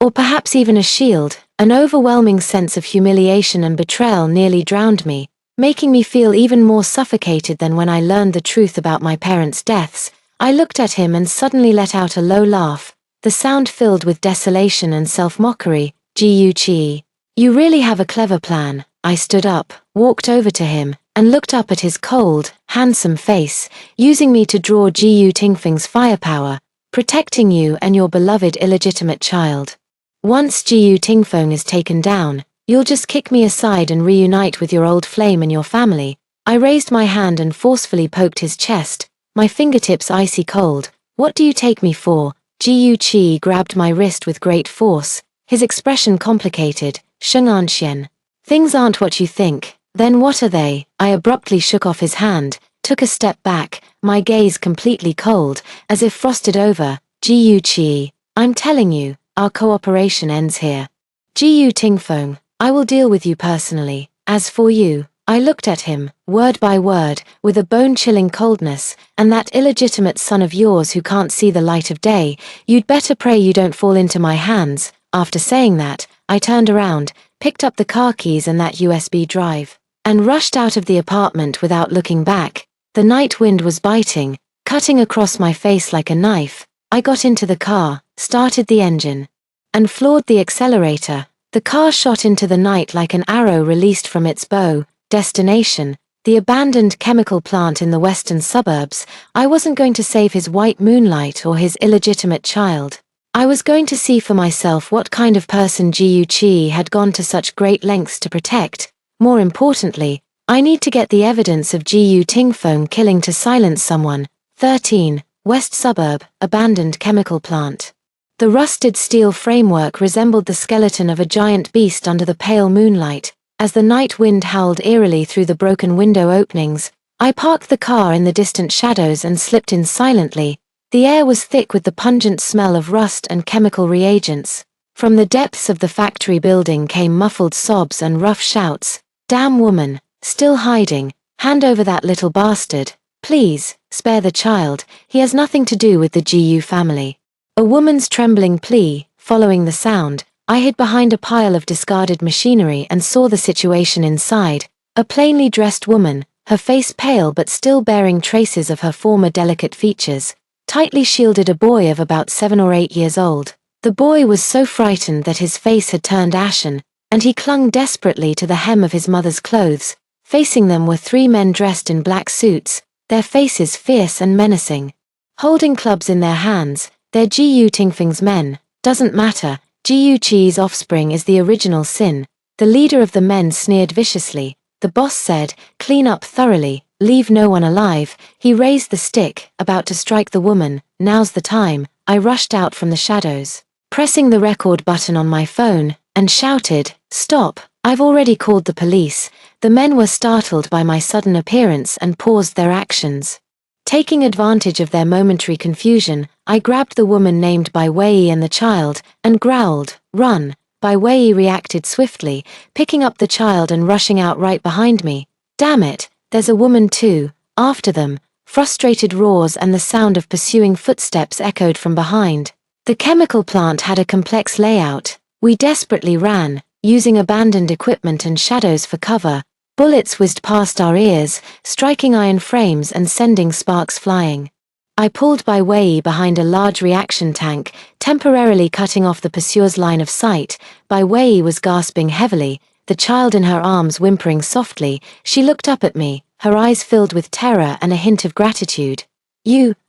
Or perhaps even a shield. An overwhelming sense of humiliation and betrayal nearly drowned me, making me feel even more suffocated than when I learned the truth about my parents' deaths. I looked at him and suddenly let out a low laugh, the sound filled with desolation and self-mockery. Jiyu Qi, you really have a clever plan. I stood up, walked over to him, and looked up at his cold, handsome face, using me to draw Jiyu Tingfeng's firepower, protecting you and your beloved illegitimate child. Once Jiyu Tingfeng is taken down, you'll just kick me aside and reunite with your old flame and your family. I raised my hand and forcefully poked his chest, my fingertips icy cold. What do you take me for? Jiyu Qi grabbed my wrist with great force, his expression complicated. Sheng Anxian. Things aren't what you think. Then what are they? I abruptly shook off his hand, took a step back, my gaze completely cold, as if frosted over. Jiyu Qi, I'm telling you, our cooperation ends here. Jiyu Tingfeng, I will deal with you personally. As for you, I looked at him, word by word, with a bone-chilling coldness, and that illegitimate son of yours who can't see the light of day, you'd better pray you don't fall into my hands. After saying that, I turned around, picked up the car keys and that USB drive, and rushed out of the apartment without looking back. The night wind was biting, cutting across my face like a knife. I got into the car, started the engine, and floored the accelerator. The car shot into the night like an arrow released from its bow. Destination: the abandoned chemical plant in the western suburbs. I wasn't going to save his white moonlight or his illegitimate child. I was going to see for myself what kind of person Jiu Chi had gone to such great lengths to protect. More importantly, I need to get the evidence of Jiu Tingfeng killing to silence someone. 13. West Suburb, abandoned chemical plant. The rusted steel framework resembled the skeleton of a giant beast under the pale moonlight. As the night wind howled eerily through the broken window openings, I parked the car in the distant shadows and slipped in silently. The air was thick with the pungent smell of rust and chemical reagents. From the depths of the factory building came muffled sobs and rough shouts. "Damn woman, still hiding, hand over that little bastard. Please, spare the child, he has nothing to do with the GU family." A woman's trembling plea. Following the sound, I hid behind a pile of discarded machinery and saw the situation inside. A plainly dressed woman, her face pale but still bearing traces of her former delicate features, tightly shielded a boy of about 7 or 8 years old. The boy was so frightened that his face had turned ashen, and he clung desperately to the hem of his mother's clothes. Facing them were 3 men dressed in black suits, their faces fierce and menacing. Holding clubs in their hands, they're Jiu Tingfeng's men. Doesn't matter, Jiu Chi's offspring is the original sin. The leader of the men sneered viciously. The boss said, "Clean up thoroughly, leave no one alive." He raised the stick, about to strike the woman. "Now's the time." I rushed out from the shadows, pressing the record button on my phone, and shouted, "Stop, I've already called the police." The men were startled by my sudden appearance and paused their actions. Taking advantage of their momentary confusion, I grabbed the woman named Bai Wei and the child, and growled, "Run!" Bai Wei reacted swiftly, picking up the child and rushing out right behind me. "Damn it, there's a woman too." After them, frustrated roars and the sound of pursuing footsteps echoed from behind. The chemical plant had a complex layout. We desperately ran, using abandoned equipment and shadows for cover. Bullets whizzed past our ears, striking iron frames and sending sparks flying. I pulled Bai Wei behind a large reaction tank, temporarily cutting off the pursuer's line of sight. Bai Wei was gasping heavily, the child in her arms whimpering softly. She looked up at me, her eyes filled with terror and a hint of gratitude.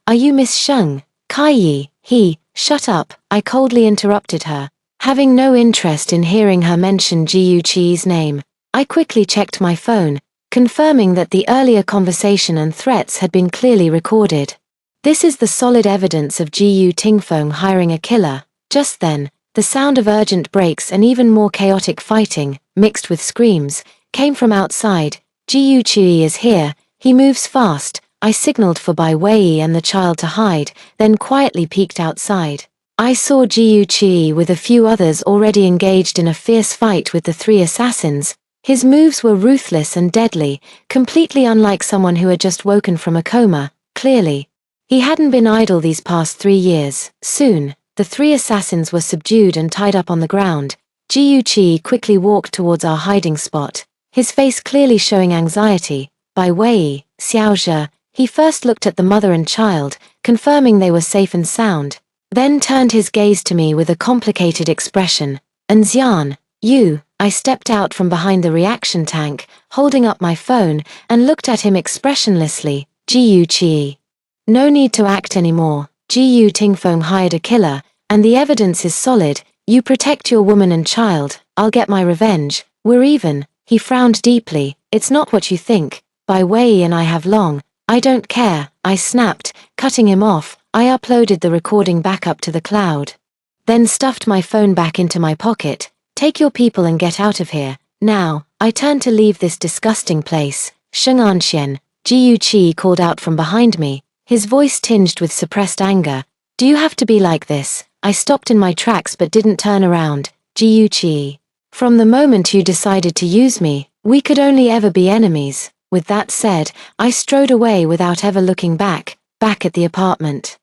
Are you Miss Sheng? Kai Yi, shut up," I coldly interrupted her, having no interest in hearing her mention Jiu Chi's name. I quickly checked my phone, confirming that the earlier conversation and threats had been clearly recorded. This is the solid evidence of Jiu Tingfeng hiring a killer. Just then, the sound of urgent brakes and even more chaotic fighting, mixed with screams, came from outside. "Jiu Chi is here, he moves fast." I signaled for Bai Wei and the child to hide, then quietly peeked outside. I saw Jiu Chi with a few others already engaged in a fierce fight with the 3 assassins. His moves were ruthless and deadly, completely unlike someone who had just woken from a coma. Clearly, he hadn't been idle these past 3 years. Soon, the 3 assassins were subdued and tied up on the ground. Jiu Chi quickly walked towards our hiding spot, his face clearly showing anxiety. Bai Wei, Xiaozhe, he first looked at the mother and child, confirming they were safe and sound, then turned his gaze to me with a complicated expression. "And Xian, you." I stepped out from behind the reaction tank, holding up my phone, and looked at him expressionlessly. "Jiu Chi. No need to act anymore. Jiu Tingfeng hired a killer, and the evidence is solid. You protect your woman and child, I'll get my revenge. We're even." He frowned deeply. "It's not what you think. Bai Wei and I have long." "I don't care," I snapped, cutting him off. I uploaded the recording back up to the cloud, then stuffed my phone back into my pocket. "Take your people and get out of here, now." I turned to leave this disgusting place. "Sheng'anxian," Jiu Chi called out from behind me, his voice tinged with suppressed anger. "Do you have to be like this?" I stopped in my tracks but didn't turn around. "Jiu Chi. From the moment you decided to use me, we could only ever be enemies." With that said, I strode away without ever looking back at the apartment.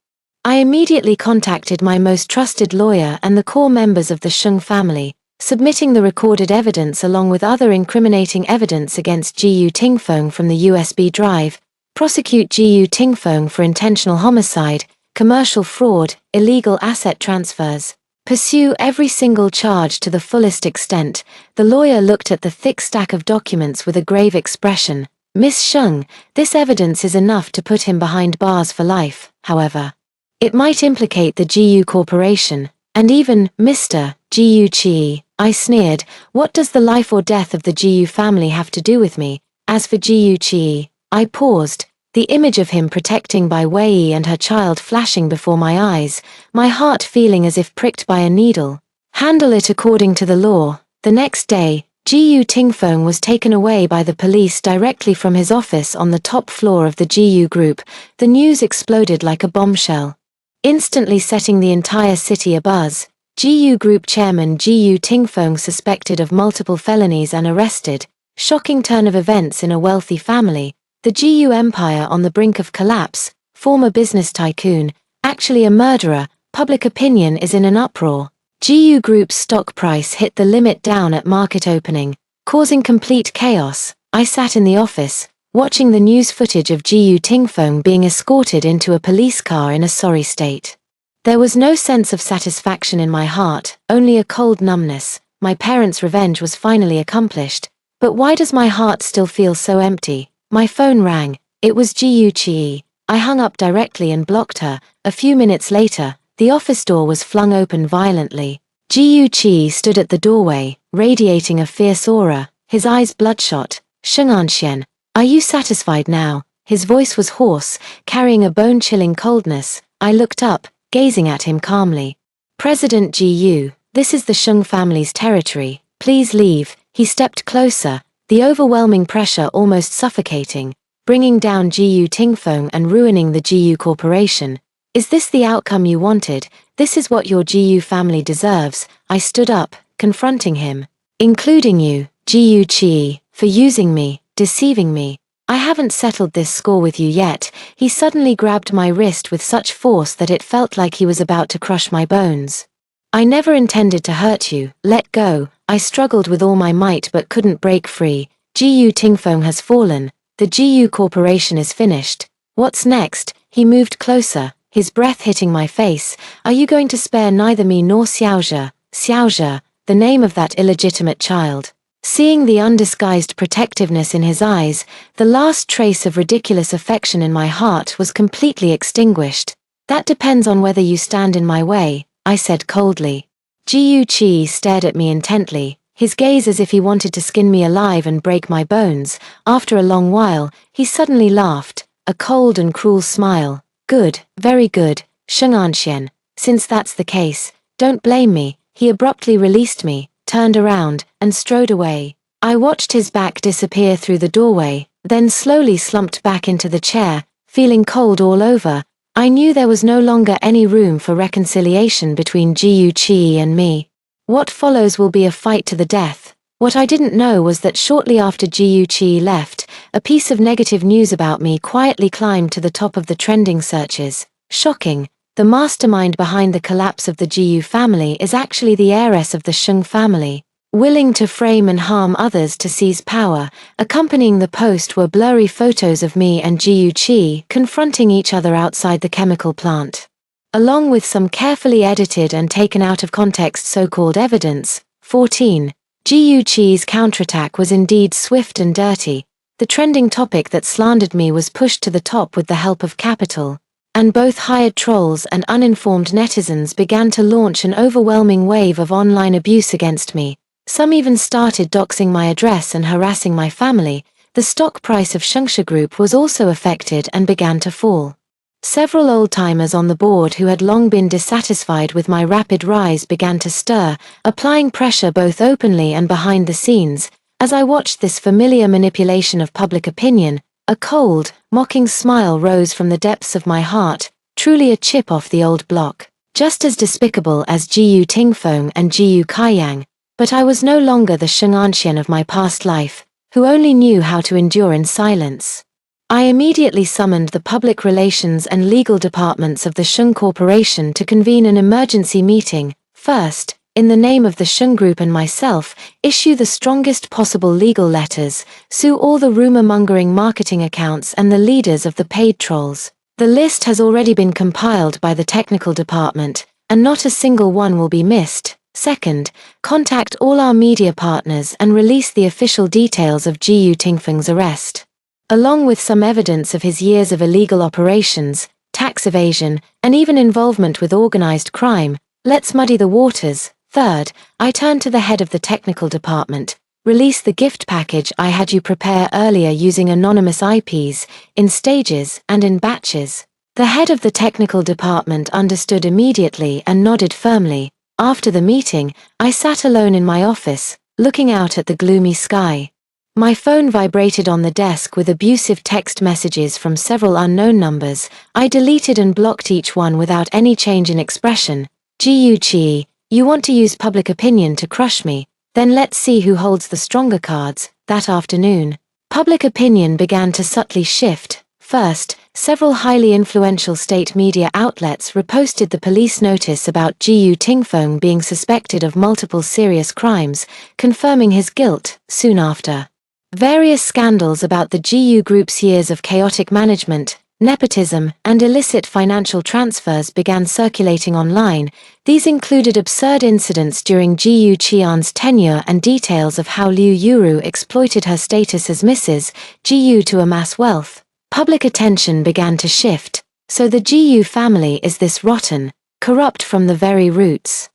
I immediately contacted my most trusted lawyer and the core members of the Sheng family, submitting the recorded evidence along with other incriminating evidence against Jiu Tingfeng from the USB drive. Prosecute Jiu Tingfeng for intentional homicide, commercial fraud, illegal asset transfers. pursue every single charge to the fullest extent. The lawyer looked at the thick stack of documents with a grave expression. Miss Sheng, this evidence is enough to put him behind bars for life, however. It might implicate the GU Corporation, and even Mr. GU Chi. I sneered. What does the life or death of the GU family have to do with me? As for GU Chi, I paused, the image of him protecting Bai Wei and her child flashing before my eyes, my heart feeling as if pricked by a needle. Handle it according to the law. The next day, GU Tingfeng was taken away by the police directly from his office on the top floor of the GU Group. The news exploded like a bombshell, instantly setting the entire city abuzz. GU Group Chairman GU Tingfeng suspected of multiple felonies and arrested. Shocking turn of events in a wealthy family. The GU Empire on the brink of collapse. Former business tycoon, actually a murderer. Public opinion is in an uproar. GU Group's stock price hit the limit down at market opening, causing complete chaos. I sat in the office, watching the news footage of GU Tingfeng being escorted into a police car in a sorry state. There was no sense of satisfaction in my heart, only a cold numbness. My parents' revenge was finally accomplished. But why does my heart still feel so empty? My phone rang. It was GU Chi. I hung up directly and blocked her. A few minutes later, the office door was flung open violently. GU Chi stood at the doorway, radiating a fierce aura, his eyes bloodshot. Sheng'anxian, are you satisfied now? His voice was hoarse, carrying a bone-chilling coldness. I looked up, gazing at him calmly. President GU, this is the Sheng family's territory. Please leave. He stepped closer, the overwhelming pressure almost suffocating, bringing down GU Tingfeng and ruining the GU Corporation. Is this the outcome you wanted? This is what your GU family deserves. I stood up, confronting him. Including you, GU Chi, for using me, deceiving me. I haven't settled this score with you yet. He suddenly grabbed my wrist with such force that it felt like he was about to crush my bones. I never intended to hurt you. Let go. I struggled with all my might but couldn't break free. GU Tingfeng has fallen. The GU Corporation is finished. What's next? He moved closer, his breath hitting my face. Are you going to spare neither me nor Xiaozhe? Xiaozhe, the name of that illegitimate child. Seeing the undisguised protectiveness in his eyes, the last trace of ridiculous affection in my heart was completely extinguished. That depends on whether you stand in my way, I said coldly. GU Chi stared at me intently, his gaze as if he wanted to skin me alive and break my bones. After a long while, he suddenly laughed, a cold and cruel smile. Good, very good, Sheng'anxian. Since that's the case, don't blame me. He abruptly released me, turned around, and strode away. I watched his back disappear through the doorway, then slowly slumped back into the chair, feeling cold all over. I knew there was no longer any room for reconciliation between GU Chi and me. What follows will be a fight to the death. What I didn't know was that shortly after GU Chi left, a piece of negative news about me quietly climbed to the top of the trending searches. Shocking. The mastermind behind the collapse of the GU family is actually the heiress of the Sheng family, willing to frame and harm others to seize power. Accompanying the post were blurry photos of me and GU Chi confronting each other outside the chemical plant, along with some carefully edited and taken out of context so-called evidence. 14. GU Chi's counterattack was indeed swift and dirty. The trending topic that slandered me was pushed to the top with the help of capital, and both hired trolls and uninformed netizens began to launch an overwhelming wave of online abuse against me. Some even started doxing my address and harassing my family. The stock price of Shengshe Group was also affected and began to fall. Several old-timers on the board who had long been dissatisfied with my rapid rise began to stir, applying pressure both openly and behind the scenes. As I watched this familiar manipulation of public opinion, a cold, mocking smile rose from the depths of my heart, truly a chip off the old block. Just as despicable as GU Tingfeng and GU Kaiyang, but I was no longer the Sheng'anxian of my past life, who only knew how to endure in silence. I immediately summoned the public relations and legal departments of the Sheng Corporation to convene an emergency meeting. First, in the name of the Sheng Group and myself, issue the strongest possible legal letters, sue all the rumor-mongering marketing accounts and the leaders of the paid trolls. The list has already been compiled by the technical department. and not a single one will be missed. Second, contact all our media partners and release the official details of Jiyu Tingfeng's arrest, along with some evidence of his years of illegal operations, tax evasion, and even involvement with organized crime. Let's muddy the waters. Third, I turn to the head of the technical department. Release the gift package I had you prepare earlier using anonymous IPs, in stages and in batches. The head of the technical department understood immediately and nodded firmly. After the meeting, I sat alone in my office, looking out at the gloomy sky. My phone vibrated on the desk with abusive text messages from several unknown numbers. I deleted and blocked each one without any change in expression. Jiyu Qi, you want to use public opinion to crush me? Then let's see who holds the stronger cards. That afternoon, public opinion began to subtly shift. First, several highly influential state media outlets reposted the police notice about Jiyu Tingfeng being suspected of multiple serious crimes, confirming his guilt. Soon after, various scandals about the Jiyu Group's years of chaotic management, nepotism, and illicit financial transfers began circulating online. These included absurd incidents during Jiyu Qian's tenure and details of how Liu Yuru exploited her status as Mrs. Jiyu to amass wealth. Public attention began to shift. So the Jiyu family is this rotten, corrupt from the very roots.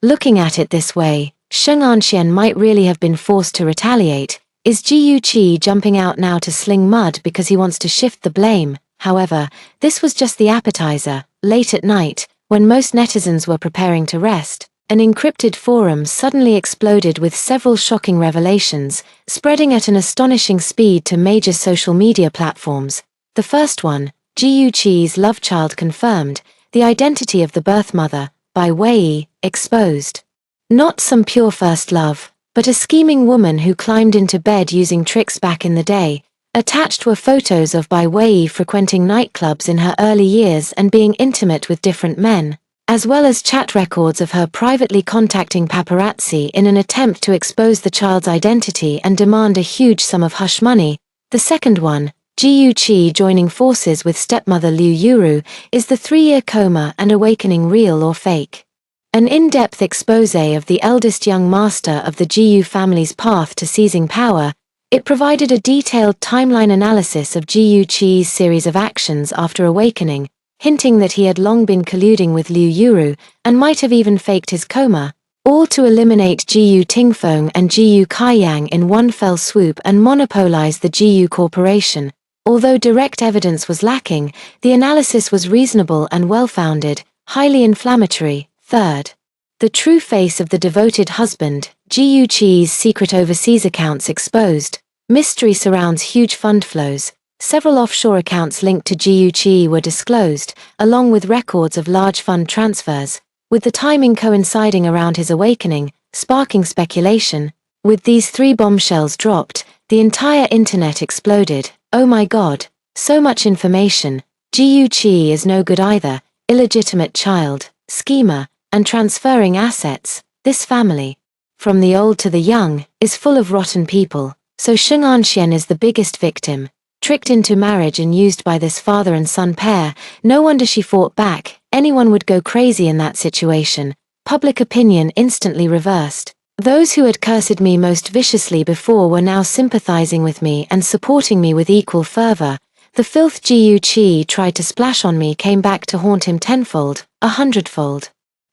Looking at it this way, Sheng Anxian might really have been forced to retaliate. Is Jiyu Qi jumping out now to sling mud because he wants to shift the blame? However, this was just the appetizer. Late at night, when most netizens were preparing to rest, an encrypted forum suddenly exploded with several shocking revelations, spreading at an astonishing speed to major social media platforms. The first one, Jiyu Qi's love child confirmed, the identity of the birth mother, Bai Wei, exposed. Not some pure first love, but a scheming woman who climbed into bed using tricks back in the day. Attached were photos of Bai Wei frequenting nightclubs in her early years and being intimate with different men, as well as chat records of her privately contacting paparazzi in an attempt to expose the child's identity and demand a huge sum of hush money. The second one, Jiyu Qi joining forces with stepmother Liu Yuru, is the 3-year coma and awakening real or fake? An in-depth expose of the eldest young master of the Jiyu family's path to seizing power. It provided a detailed timeline analysis of Jiyu Qi's series of actions after awakening, hinting that he had long been colluding with Liu Yuru, and might have even faked his coma, all to eliminate Jiyu Tingfeng and Jiyu Kaiyang in one fell swoop and monopolize the Jiyu Corporation. Although direct evidence was lacking, the analysis was reasonable and well-founded, highly inflammatory. Third, the true face of the devoted husband, Jiyu Qi's secret overseas accounts exposed. Mystery surrounds huge fund flows. Several offshore accounts linked to Jiyu Qi were disclosed, along with records of large fund transfers, with the timing coinciding around his awakening, sparking speculation. With these 3 bombshells dropped, the entire internet exploded. Oh my god, so much information. Jiyu Qi is no good either, illegitimate child, schemer, and transferring assets. This family, from the old to the young, is full of rotten people. So Sheng Anxian is the biggest victim, tricked into marriage and used by this father and son pair. No wonder she fought back. Anyone would go crazy in that situation. Public opinion instantly reversed. Those who had cursed me most viciously before were now sympathizing with me and supporting me with equal fervor. The filth Jiyu Qi tried to splash on me came back to haunt him tenfold, 100-fold.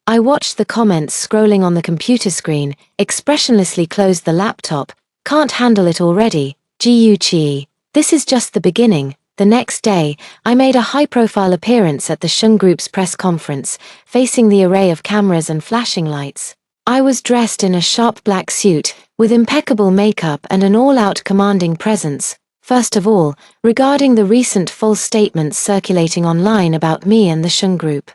I watched the comments scrolling on the computer screen, expressionlessly closed the laptop. Can't handle it already, Jiyu Qi. This is just the beginning. The next day, I made a high-profile appearance at the Sheng Group's press conference, facing the array of cameras and flashing lights. I was dressed in a sharp black suit, with impeccable makeup and an all-out commanding presence. First of all, regarding the recent false statements circulating online about me and the Sheng Group.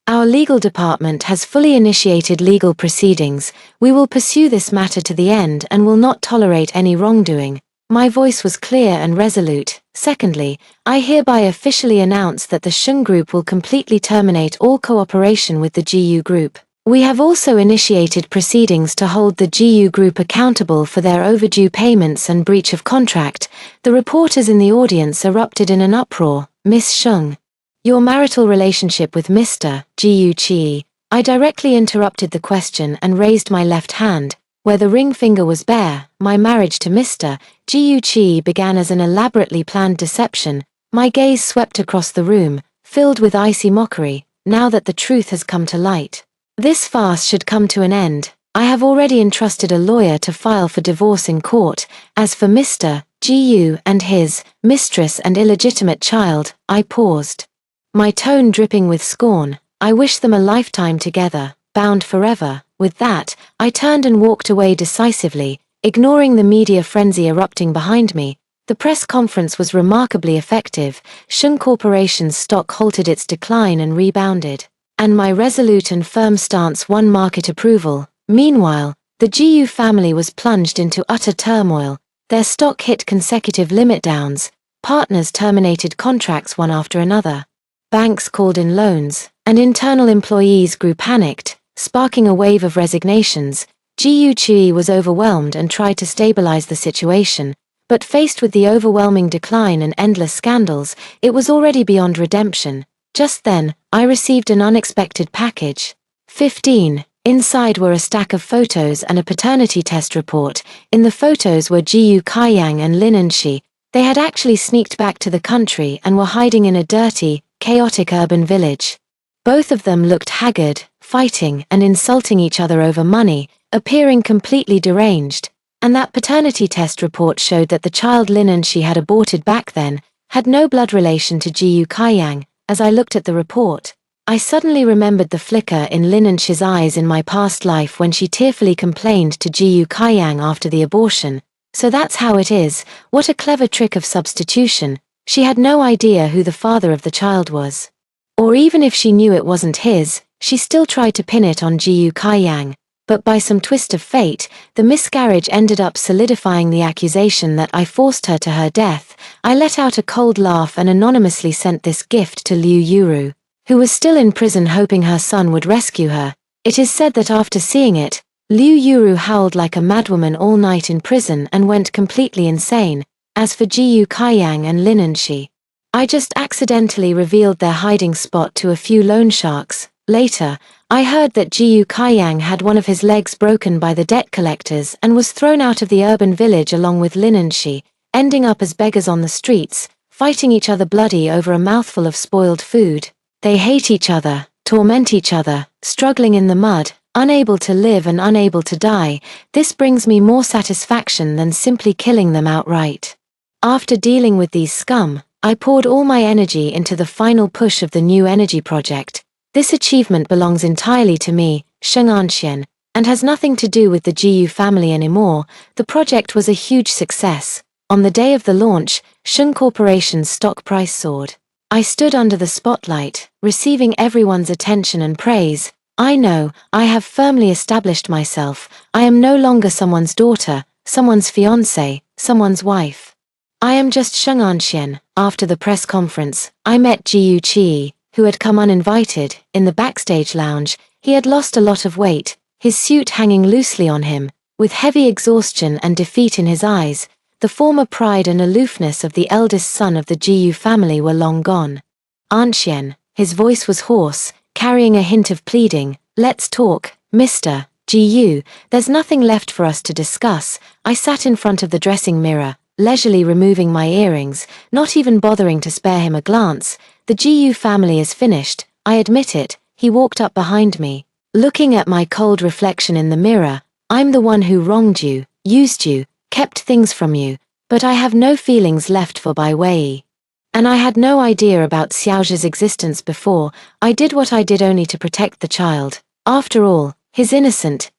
Our legal department has fully initiated legal proceedings. We will pursue this matter to the end and will not tolerate any wrongdoing. My voice was clear and resolute. Secondly, I hereby officially announce that the Sheng Group will completely terminate all cooperation with the Jiyu Group. We have also initiated proceedings to hold the Jiyu Group accountable for their overdue payments and breach of contract. The reporters in the audience erupted in an uproar. Miss Sheng, your marital relationship with Mr. Jiyu Qi, I directly interrupted the question and raised my left hand, where the ring finger was bare. My marriage to Mr. Ji began as an elaborately planned deception. My gaze swept across the room, filled with icy mockery, now that the truth has come to light. This farce should come to an end. I have already entrusted a lawyer to file for divorce in court. As for Mr. Gu and his mistress and illegitimate child, I paused, my tone dripping with scorn. I wish them a lifetime together, bound forever. With that, I turned and walked away decisively, ignoring the media frenzy erupting behind me. The press conference was remarkably effective. Shun Corporation's stock halted its decline and rebounded, and my resolute and firm stance won market approval. Meanwhile, the Gu family was plunged into utter turmoil. Their stock hit consecutive limit downs, partners terminated contracts one after another, banks called in loans, and internal employees grew panicked, sparking a wave of resignations. Gu was overwhelmed and tried to stabilize the situation, but faced with the overwhelming decline and endless scandals, it was already beyond redemption. Just then, I received an unexpected package. 15. Inside were a stack of photos and a paternity test report. In the photos were Jiyu Kaiyang and Lin Enshi. They had actually sneaked back to the country and were hiding in a dirty, chaotic urban village. Both of them looked haggard, fighting and insulting each other over money, appearing completely deranged. And that paternity test report showed that the child Lin Enshi had aborted back then had no blood relation to Jiyu Kaiyang. As I looked at the report, I suddenly remembered the flicker in Lin Enshi's eyes in my past life when she tearfully complained to Jiyu Kaiyang after the abortion. So that's how it is. What a clever trick of substitution. She had no idea who the father of the child was. Or even if she knew it wasn't his, she still tried to pin it on Jiyu Kaiyang. But by some twist of fate, the miscarriage ended up solidifying the accusation that I forced her to her death. I let out a cold laugh and anonymously sent this gift to Liu Yuru, who was still in prison hoping her son would rescue her. It is said that after seeing it, Liu Yuru howled like a madwoman all night in prison and went completely insane. As for Jiyu Kaiyang and Lin Enshi, I just accidentally revealed their hiding spot to a few loan sharks. Later, I heard that Jiyu Kaiyang had one of his legs broken by the debt collectors and was thrown out of the urban village along with Lin Enshi, ending up as beggars on the streets, fighting each other bloody over a mouthful of spoiled food. They hate each other, torment each other, struggling in the mud, unable to live and unable to die. This brings me more satisfaction than simply killing them outright. After dealing with these scum, I poured all my energy into the final push of the new energy project. This achievement belongs entirely to me, Sheng Anxian, and has nothing to do with the Jiyu family anymore. The project was a huge success. On the day of the launch, Sheng Corporation's stock price soared. I stood under the spotlight, receiving everyone's attention and praise. I know, I have firmly established myself. I am no longer someone's daughter, someone's fiancé, someone's wife. I am just Sheng Anxian. After the press conference, I met Jiyu Qi, who had come uninvited, in the backstage lounge. He had lost a lot of weight, his suit hanging loosely on him, with heavy exhaustion and defeat in his eyes. The former pride and aloofness of the eldest son of the Jiyu family were long gone. Anxian, his voice was hoarse, carrying a hint of pleading. Let's talk, Mr. Jiyu, there's nothing left for us to discuss. I sat in front of the dressing mirror, leisurely removing my earrings, not even bothering to spare him a glance. The Jiyu family is finished, I admit it. He walked up behind me, looking at my cold reflection in the mirror. I'm the one who wronged you, used you, kept things from you, but I have no feelings left for Bai Wei. And I had no idea about Xiaozhi's existence before. I did what I did only to protect the child. After all, he's innocent.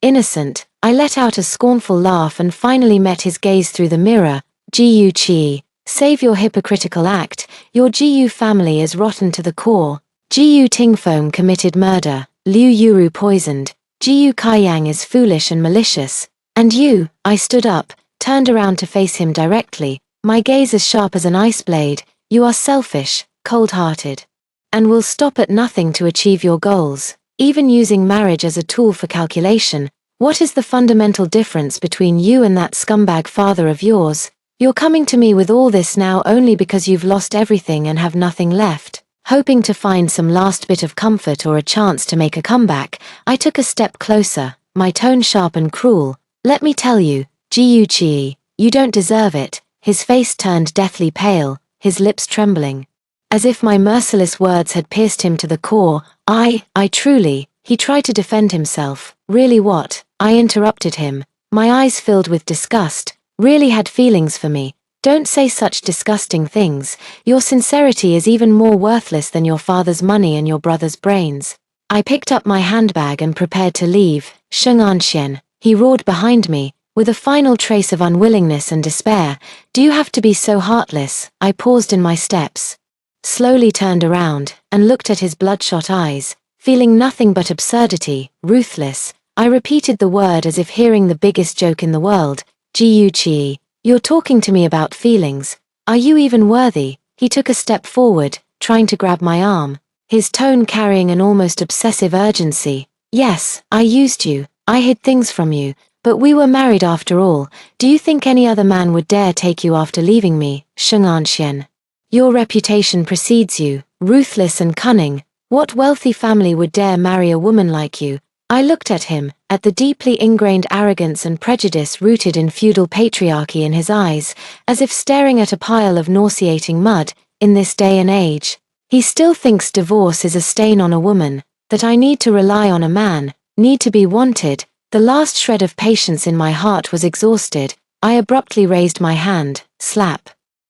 I let out a scornful laugh and finally met his gaze through the mirror. Jiyu Qi, save your hypocritical act. Your Jiyu family is rotten to the core. Jiyu Tingfeng committed murder, Liu Yuru poisoned, Jiyu Kaiyang is foolish and malicious. And you, I stood up, turned around to face him directly, my gaze as sharp as an ice blade. You are selfish, cold-hearted, and will stop at nothing to achieve your goals, even using marriage as a tool for calculation. What is the fundamental difference between you and that scumbag father of yours? You're coming to me with all this now only because you've lost everything and have nothing left. Hoping to find some last bit of comfort or a chance to make a comeback, I took a step closer, my tone sharp and cruel. "Let me tell you, Ji-Yu-Chi, you don't deserve it." His face turned deathly pale, his lips trembling. As if my merciless words had pierced him to the core. I truly, he tried to defend himself. "Really what?" I interrupted him, my eyes filled with disgust. "Really had feelings for me. Don't say such disgusting things. Your sincerity is even more worthless than your father's money and your brother's brains." I picked up my handbag and prepared to leave. "Sheng-An-Xian," he roared behind me, with a final trace of unwillingness and despair. "Do you have to be so heartless?" I paused in my steps, slowly turned around, and looked at his bloodshot eyes, feeling nothing but absurdity. "Ruthless." I repeated the word as if hearing the biggest joke in the world. "Ji-Yu-Chi, you're talking to me about feelings. Are you even worthy?" He took a step forward, trying to grab my arm, his tone carrying an almost obsessive urgency. "Yes, I used you. I hid things from you. But we were married after all. Do you think any other man would dare take you after leaving me, Sheng-An-Xian? Your reputation precedes you, ruthless and cunning. What wealthy family would dare marry a woman like you?" I looked at him, at the deeply ingrained arrogance and prejudice rooted in feudal patriarchy in his eyes, as if staring at a pile of nauseating mud. In this day and age, he still thinks divorce is a stain on a woman, that I need to rely on a man, need to be wanted. The last shred of patience in my heart was exhausted. I abruptly raised my hand, slap,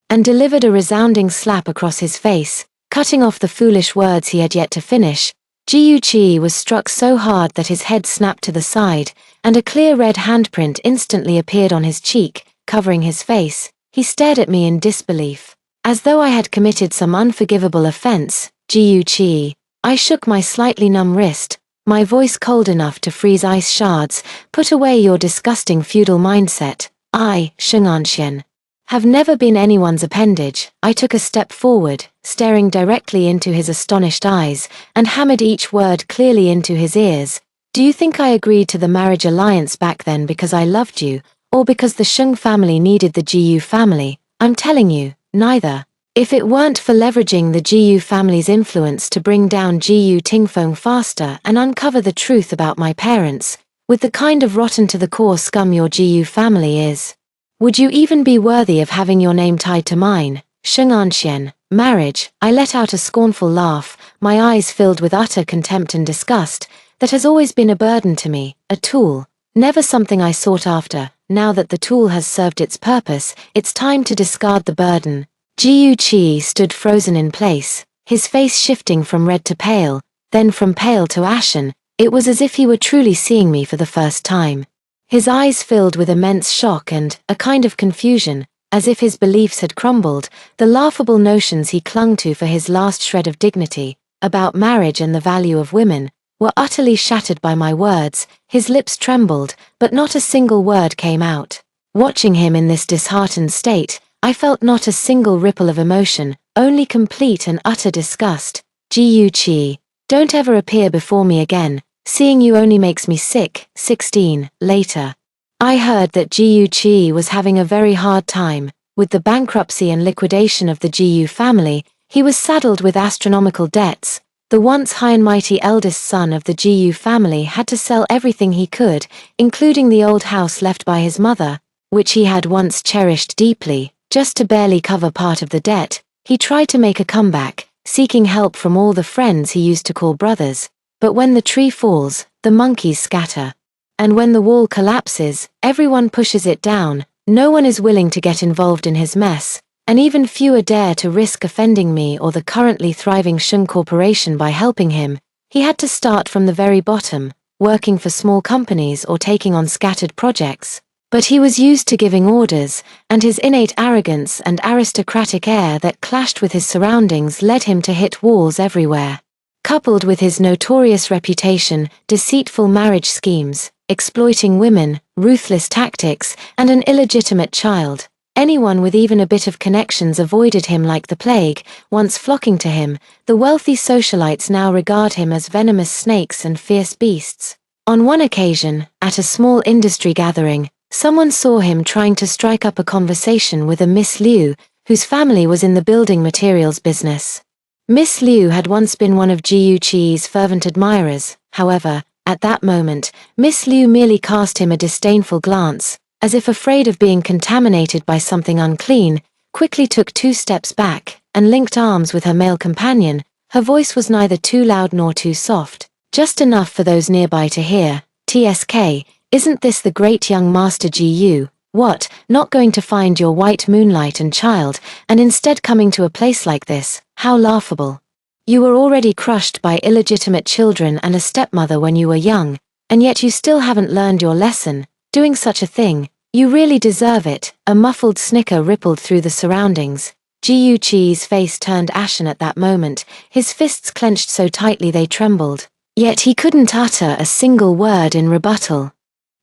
and delivered a resounding slap across his face, cutting off the foolish words he had yet to finish. Ji-Yu-Chi was struck so hard that his head snapped to the side, and a clear red handprint instantly appeared on his cheek, covering his face. He stared at me in disbelief, as though I had committed some unforgivable offense. "Ji-Yu-Chi." I shook my slightly numb wrist, my voice cold enough to freeze ice shards. "Put away your disgusting feudal mindset. I, Sheng-An-Xian, have never been anyone's appendage." I took a step forward, staring directly into his astonished eyes, and hammered each word clearly into his ears. "Do you think I agreed to the marriage alliance back then because I loved you, or because the Sheng family needed the Ji-Yu family? I'm telling you, neither. If it weren't for leveraging the Ji-Yu family's influence to bring down Ji-Yu Tingfeng faster and uncover the truth about my parents, with the kind of rotten-to-the-core scum your Ji-Yu family is, would you even be worthy of having your name tied to mine, Sheng-An-Xian?" "Marriage," I let out a scornful laugh, my eyes filled with utter contempt and disgust. "That has always been a burden to me, a tool, never something I sought after. Now that the tool has served its purpose, it's time to discard the burden." Ji-Yu-Chi stood frozen in place, his face shifting from red to pale, then from pale to ashen. It was as if he were truly seeing me for the first time. His eyes filled with immense shock and a kind of confusion, as if his beliefs had crumbled. The laughable notions he clung to for his last shred of dignity, about marriage and the value of women, were utterly shattered by my words. His lips trembled, but not a single word came out. Watching him in this disheartened state, I felt not a single ripple of emotion, only complete and utter disgust. "Ji-Yu-Chi, don't ever appear before me again. Seeing you only makes me sick." 16. Later, I heard that Ji-Yu-Chi was having a very hard time. With the bankruptcy and liquidation of the Ji-Yu family, he was saddled with astronomical debts. The once high and mighty eldest son of the Ji-Yu family had to sell everything he could, including the old house left by his mother, which he had once cherished deeply, just to barely cover part of the debt. He tried to make a comeback, seeking help from all the friends he used to call brothers. But when the tree falls, the monkeys scatter. And when the wall collapses, everyone pushes it down. No one is willing to get involved in his mess, and even fewer dare to risk offending me or the currently thriving Sheng Corporation by helping him. He had to start from the very bottom, working for small companies or taking on scattered projects. But he was used to giving orders, and his innate arrogance and aristocratic air that clashed with his surroundings led him to hit walls everywhere. Coupled with his notorious reputation, deceitful marriage schemes, exploiting women, ruthless tactics, and an illegitimate child, anyone with even a bit of connections avoided him like the plague. Once flocking to him, the wealthy socialites now regard him as venomous snakes and fierce beasts. On one occasion, at a small industry gathering, someone saw him trying to strike up a conversation with a Miss Liu, whose family was in the building materials business. Miss Liu had once been one of Ji Yuqi's fervent admirers. However, at that moment, Miss Liu merely cast him a disdainful glance, as if afraid of being contaminated by something unclean, quickly took 2 steps back, and linked arms with her male companion. Her voice was neither too loud nor too soft, just enough for those nearby to hear. "TSK, isn't this the great young Master Ji Yu? What, not going to find your white moonlight and child, and instead coming to a place like this? How laughable. You were already crushed by illegitimate children and a stepmother when you were young, and yet you still haven't learned your lesson. Doing such a thing, you really deserve it." A muffled snicker rippled through the surroundings. Ji Yuqi's face turned ashen at that moment, his fists clenched so tightly they trembled. Yet he couldn't utter a single word in rebuttal.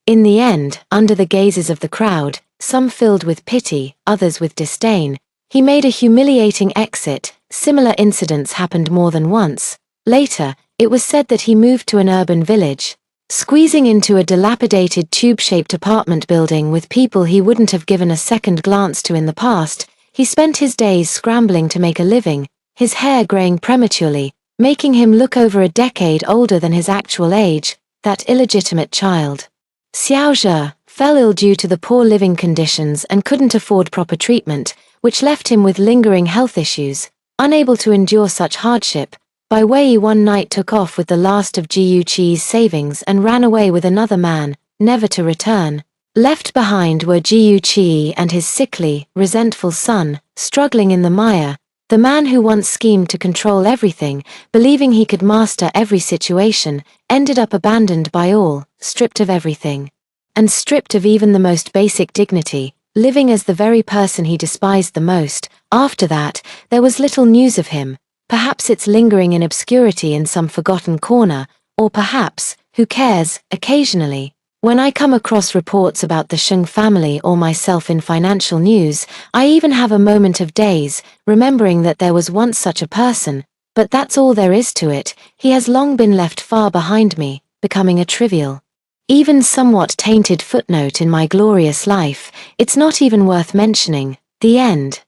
In the end, under the gazes of the crowd, some filled with pity, others with disdain, he made a humiliating exit. Similar incidents happened more than once. Later, it was said that he moved to an urban village, squeezing into a dilapidated tube-shaped apartment building with people he wouldn't have given a second glance to in the past. He spent his days scrambling to make a living, his hair graying prematurely, making him look over a decade older than his actual age. That illegitimate child, Xiao Zhe, fell ill due to the poor living conditions and couldn't afford proper treatment, which left him with lingering health issues. Unable to endure such hardship, Bai Wei one night took off with the last of Ji Yuqi's savings and ran away with another man, never to return. Left behind were Ji Yuqi and his sickly, resentful son, struggling in the mire. The man who once schemed to control everything, believing he could master every situation, ended up abandoned by all, stripped of everything. And stripped of even the most basic dignity, living as the very person he despised the most. After that, there was little news of him. Perhaps it's lingering in obscurity in some forgotten corner, or perhaps, who cares, occasionally. When I come across reports about the Sheng family or myself in financial news, I even have a moment of daze, remembering that there was once such a person, but that's all there is to it. He has long been left far behind me, becoming a trivial, even somewhat tainted footnote in my glorious life. It's not even worth mentioning. The end.